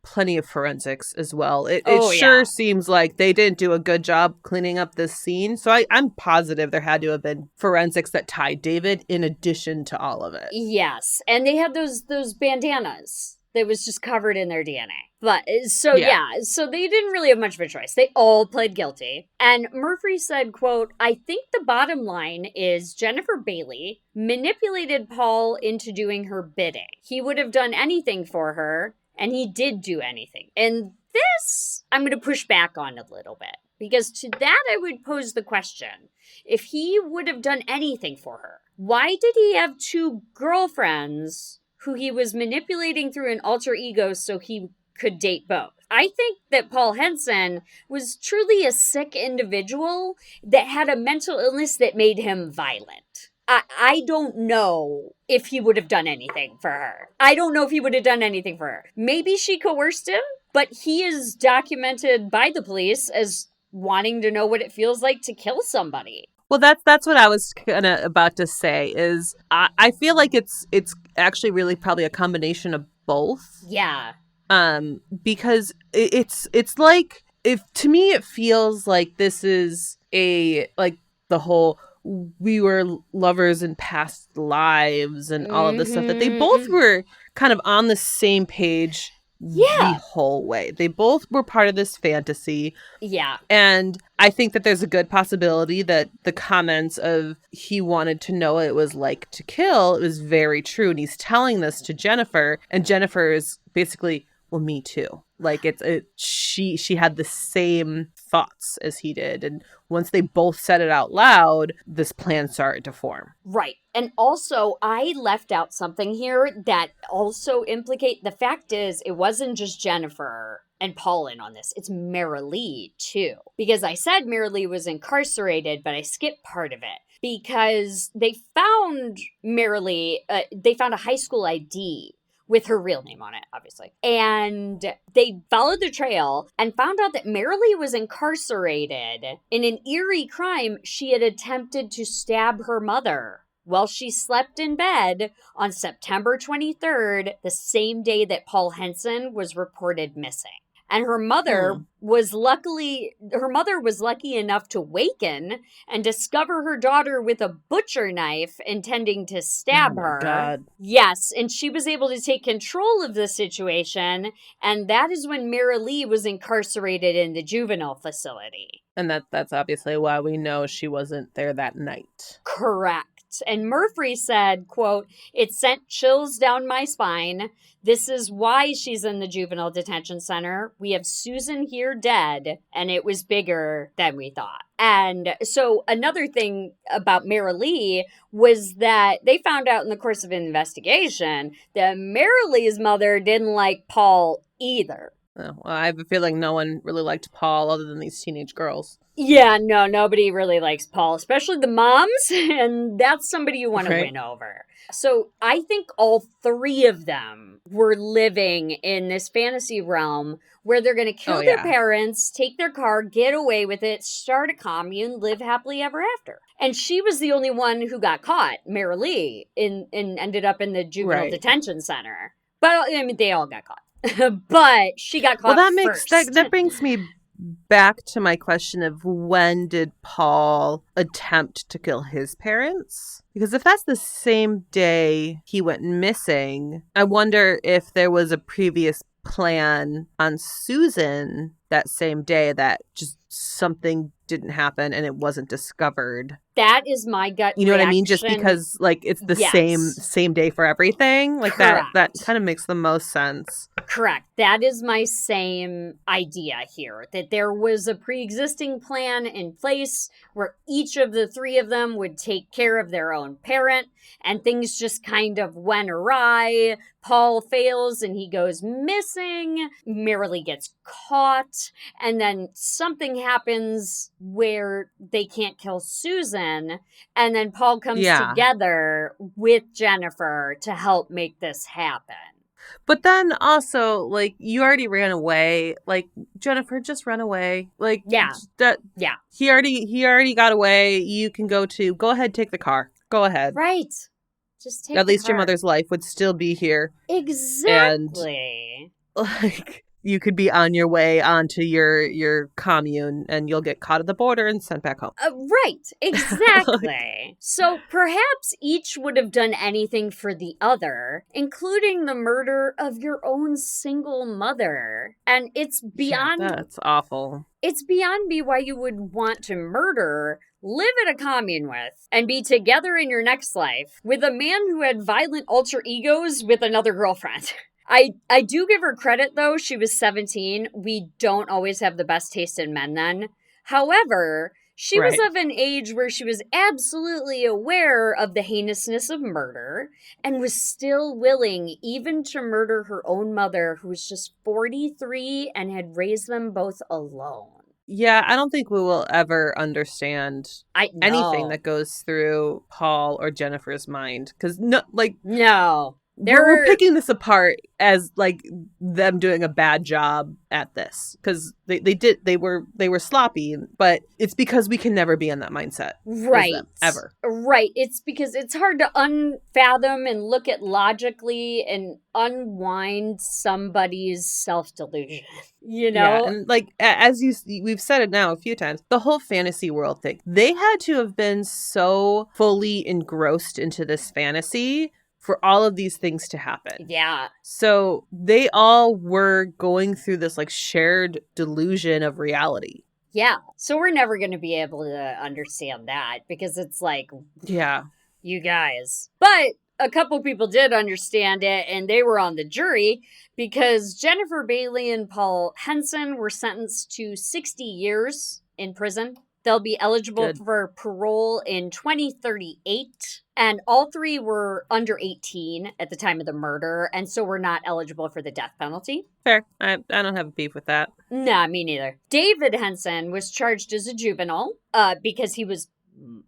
plenty of forensics as well. It sure seems like they didn't do a good job cleaning up this scene. So I'm positive there had to have been forensics that tied David in addition to all of it. Yes. And they had those bandanas that was just covered in their DNA. But so they didn't really have much of a choice. They all pled guilty. And Murphy said, quote, I think the bottom line is Jennifer Bailey manipulated Paul into doing her bidding. He would have done anything for her, and he did do anything. And this, I'm going to push back on a little bit. Because to that, I would pose the question, if he would have done anything for her, why did he have two girlfriends who he was manipulating through an alter ego so he could date both? I think that Paul Henson was truly a sick individual that had a mental illness that made him violent. I don't know if he would have done anything for her. Maybe she coerced him, but he is documented by the police as wanting to know what it feels like to kill somebody. Well, that's what I was about to say is I feel like it's actually really probably a combination of both. Yeah. Because it's like, if to me it feels like this is the whole we were lovers in past lives and all of this stuff, that they both were kind of on the same page the whole way. They both were part of this fantasy. Yeah. And I think that there's a good possibility that the comments of he wanted to know what it was like to kill, it was very true. And he's telling this to Jennifer, and Jennifer is basically, well, me too. Like she had the same thoughts as he did. And once they both said it out loud, this plan started to form. Right. And also, I left out something here that also implicate, the fact is, it wasn't just Jennifer and Paul in on this. It's Marilee too. Because I said Marilee was incarcerated, but I skipped part of it. Because they found Marilee, they found a high school ID with her real name on it, obviously. And they followed the trail and found out that Marilee was incarcerated in an eerie crime. She had attempted to stab her mother while she slept in bed on September 23rd, the same day that Paul Henson was reported missing. And her mother was lucky enough to waken and discover her daughter with a butcher knife intending to stab her. God. Yes, and she was able to take control of the situation, and that is when Mara Lee was incarcerated in the juvenile facility. And that's obviously why we know she wasn't there that night. Correct. And Murphy said, quote, "It sent chills down my spine. This is why she's in the juvenile detention center. We have Susan here dead, and it was bigger than we thought." And so another thing about Mara Lee was that they found out in the course of an investigation that Mara Lee's mother didn't like Paul either. Oh, well, I have a feeling no one really liked Paul other than these teenage girls. Yeah, no, nobody really likes Paul, especially the moms, and that's somebody you want to win over. So I think all three of them were living in this fantasy realm where they're going to kill their parents, take their car, get away with it, start a commune, live happily ever after. And she was the only one who got caught, Mara Lee, and ended up in the juvenile detention center. But, I mean, they all got caught. But she got caught first. That brings me back to my question of when did Paul attempt to kill his parents? Because if that's the same day he went missing, I wonder if there was a previous plan on Susan that same day that just something didn't happen and it wasn't discovered. That is my gut You know reaction. what I mean? Just because like it's the same day for everything. Like that kind of makes the most sense. Correct. That is my same idea here. That there was a pre-existing plan in place where each of the three of them would take care of their own parent and things just kind of went awry. Paul fails and he goes missing. Mara Lee gets caught. And then something happens where they can't kill Susan. And then Paul comes together with Jennifer to help make this happen. But then also, like, you already ran away. Like, Jennifer, just run away. Like, he already got away. You can go ahead, take the car. Go ahead. Right. Just take At the least car. Your mother's life would still be here. Exactly. And, like, you could be on your way onto your commune and you'll get caught at the border and sent back home. Right. Exactly. So perhaps each would have done anything for the other, including the murder of your own single mother. And it's beyond... Yeah, that's awful. It's beyond me why you would want to murder, live in a commune with, and be together in your next life with a man who had violent alter egos with another girlfriend. I do give her credit, though. She was 17. We don't always have the best taste in men then. However, she was of an age where she was absolutely aware of the heinousness of murder and was still willing even to murder her own mother, who was just 43 and had raised them both alone. Yeah, I don't think we will ever understand anything that goes through Paul or Jennifer's mind. Because, No. We're picking this apart as like them doing a bad job at this because they were sloppy, but it's because we can never be in that mindset, right? Ever, right? It's because it's hard to unfathom and look at logically and unwind somebody's self-delusion, you know. Yeah, and like we've said it now a few times, the whole fantasy world thing. They had to have been so fully engrossed into this fantasy for all of these things to happen. Yeah. So they all were going through this like shared delusion of reality. Yeah. So we're never going to be able to understand that because it's like, you guys. But a couple people did understand it and they were on the jury because Jennifer Bailey and Paul Henson were sentenced to 60 years in prison. They'll be eligible for parole in 2038. And all three were under 18 at the time of the murder, and so were not eligible for the death penalty. Fair. I don't have a beef with that. Nah, me neither. David Henson was charged as a juvenile because he was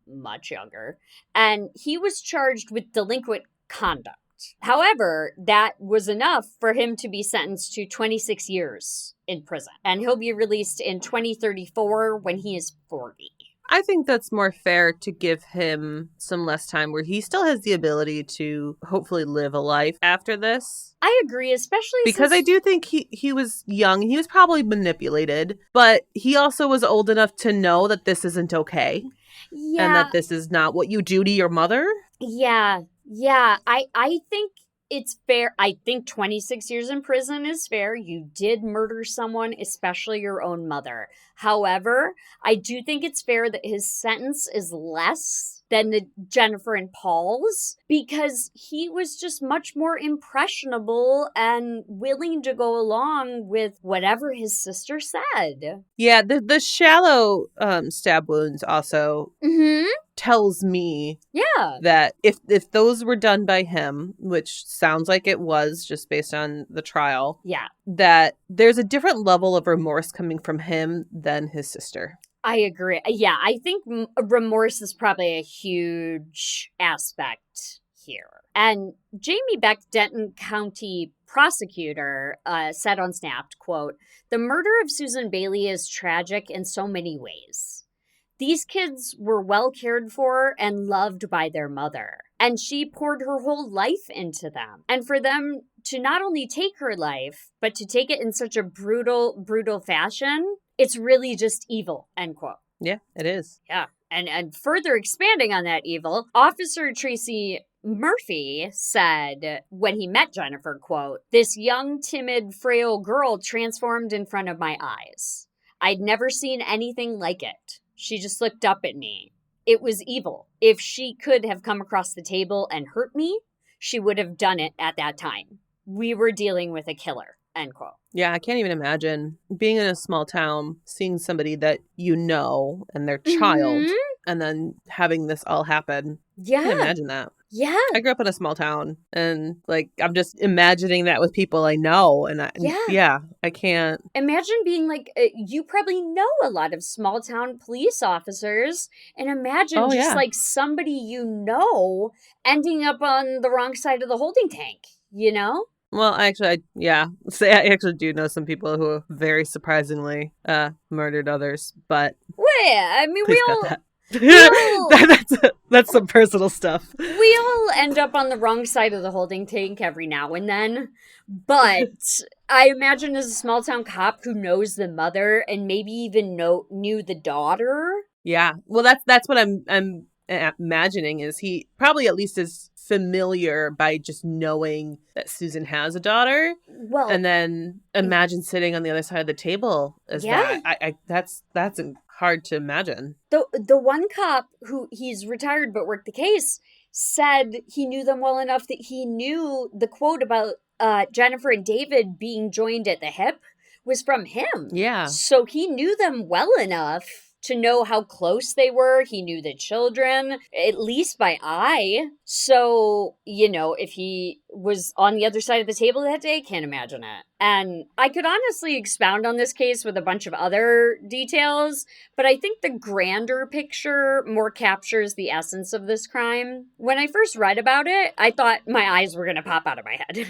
much younger, and he was charged with delinquent conduct. However, that was enough for him to be sentenced to 26 years in prison, and he'll be released in 2034 when he is 40. I think that's more fair to give him some less time where he still has the ability to hopefully live a life after this. I agree, especially because I do think he was young. He was probably manipulated, but he also was old enough to know that this isn't okay. Yeah. And that this is not what you do to your mother. Yeah. I think it's fair. I think 26 years in prison is fair. You did murder someone, especially your own mother. However, I do think it's fair that his sentence is less than the Jennifer and Paul's because he was just much more impressionable and willing to go along with whatever his sister said. Yeah, the shallow stab wounds also tells me that if those were done by him, which sounds like it was just based on the trial, that there's a different level of remorse coming from him than his sister. I agree. Yeah, I think remorse is probably a huge aspect here. And Jamie Beck, Denton County prosecutor, said on Snapped, quote, "The murder of Susan Bailey is tragic in so many ways. These kids were well cared for and loved by their mother, and she poured her whole life into them. And for them to not only take her life, but to take it in such a brutal fashion, it's really just evil," end quote. Yeah, it is. Yeah. And further expanding on that evil, Officer Tracy Murphy said when he met Jennifer, quote, "This young, timid, frail girl transformed in front of my eyes. I'd never seen anything like it. She just looked up at me. It was evil. If she could have come across the table and hurt me, she would have done it at that time. We were dealing with a killer," end quote. Yeah, I can't even imagine being in a small town, seeing somebody that you know and their child, and then having this all happen. Yeah. I can't imagine that. Yeah. I grew up in a small town, and like I'm just imagining that with people I know, and I can't imagine being like you probably know a lot of small town police officers, and imagine like somebody you know ending up on the wrong side of the holding tank, you know? Well, I actually do know some people who very surprisingly murdered others, but I mean, we all that's some personal stuff. We all end up on the wrong side of the holding tank every now and then, but I imagine as a small town cop who knows the mother and maybe even knew the daughter. Yeah, well, that's what I'm imagining is he probably at least is familiar by just knowing that Susan has a daughter. Well, and then imagine sitting on the other side of the table as that. That's hard to imagine. The one cop who he's retired but worked the case said he knew them well enough that he knew the quote about Jennifer and David being joined at the hip was from him. Yeah. So he knew them well enough to know how close they were. He knew the children, at least by eye. So, if he was on the other side of the table that day, can't imagine it. And I could honestly expound on this case with a bunch of other details, but I think the grander picture more captures the essence of this crime. When I first read about it, I thought my eyes were going to pop out of my head.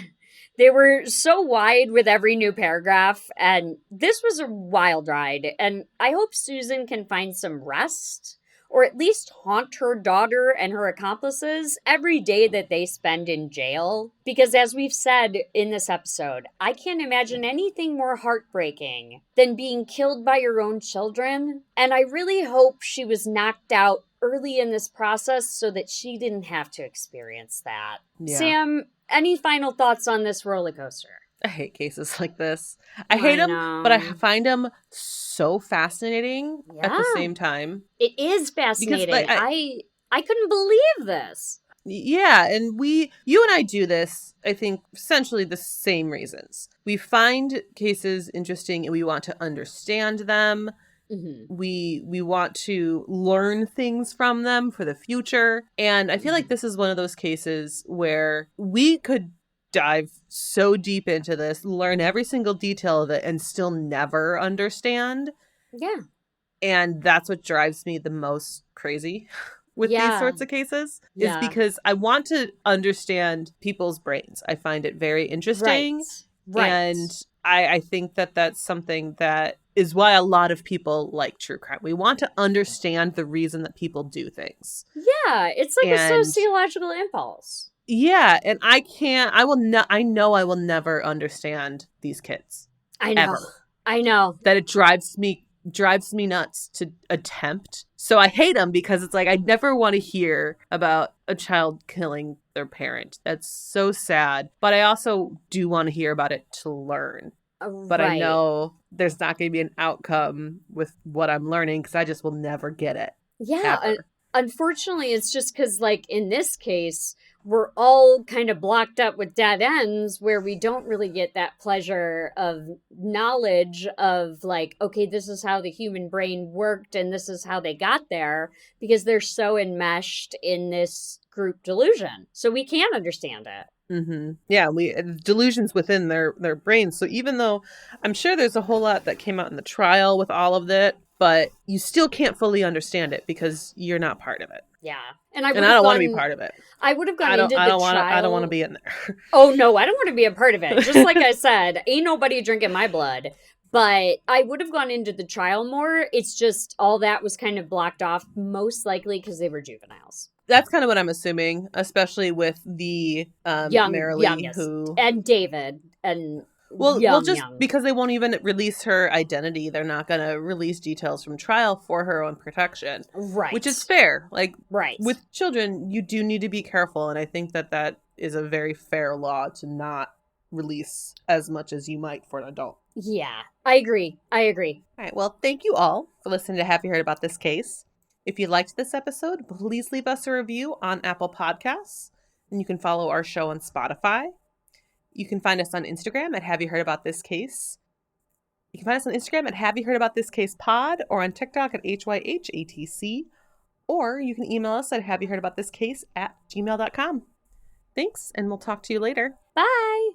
They were so wide with every new paragraph, and this was a wild ride, and I hope Susan can find some rest, or at least haunt her daughter and her accomplices every day that they spend in jail. Because as we've said in this episode, I can't imagine anything more heartbreaking than being killed by your own children, and I really hope she was knocked out early in this process so that she didn't have to experience that. Yeah. Sam, any final thoughts on this roller coaster? I hate cases like this. I hate them, but I find them so fascinating at the same time. It is fascinating. Because, I couldn't believe this. Yeah, and you and I do this, I think, essentially the same reasons. We find cases interesting and we want to understand them. Mm-hmm. We want to learn things from them for the future. And I feel like this is one of those cases where we could dive so deep into this, learn every single detail of it, and still never understand. Yeah. And that's what drives me the most crazy with these sorts of cases, is because I want to understand people's brains. I find it very interesting. Right. And I think that that's something that is why a lot of people like true crime. We want to understand the reason that people do things. Yeah, it's like a sociological impulse. Yeah, and I know I will never understand these kids. I know. Ever. I know. That it drives me nuts to attempt. So I hate them because it's like I never want to hear about a child killing their parent. That's so sad. But I also do want to hear about it to learn. But I know there's not going to be an outcome with what I'm learning because I just will never get it. Yeah. Unfortunately, it's just because, like, in this case, we're all kind of blocked up with dead ends where we don't really get that pleasure of knowledge of, like, okay, this is how the human brain worked and this is how they got there, because they're so enmeshed in this group delusion. So we can't understand it. Mm-hmm. Yeah, delusions within their brains. So even though I'm sure there's a whole lot that came out in the trial with all of that, but you still can't fully understand it because you're not part of it. Yeah, and I don't want to be part of it. I would have gone into the trial. I don't want to be in there. Oh no, I don't want to be a part of it. Just like I said, ain't nobody drinking my blood. But I would have gone into the trial more. It's just all that was kind of blocked off, most likely because they were juveniles. That's kind of what I'm assuming, especially with the Marilee who and David and because they won't even release her identity, they're not going to release details from trial for her own protection, right? Which is fair. Like, right, with children, you do need to be careful, and I think that is a very fair law to not release as much as you might for an adult. Yeah, I agree. All right. Well, thank you all for listening to Have You Heard About This Case. If you liked this episode, please leave us a review on Apple Podcasts, and you can follow our show on Spotify. You can find us on Instagram at Have You Heard About This Case. You can find us on Instagram at Have You Heard About This Case Pod, or on TikTok at HYHATC, or you can email us at haveyouheardaboutThisCase@gmail.com. Thanks, and we'll talk to you later. Bye.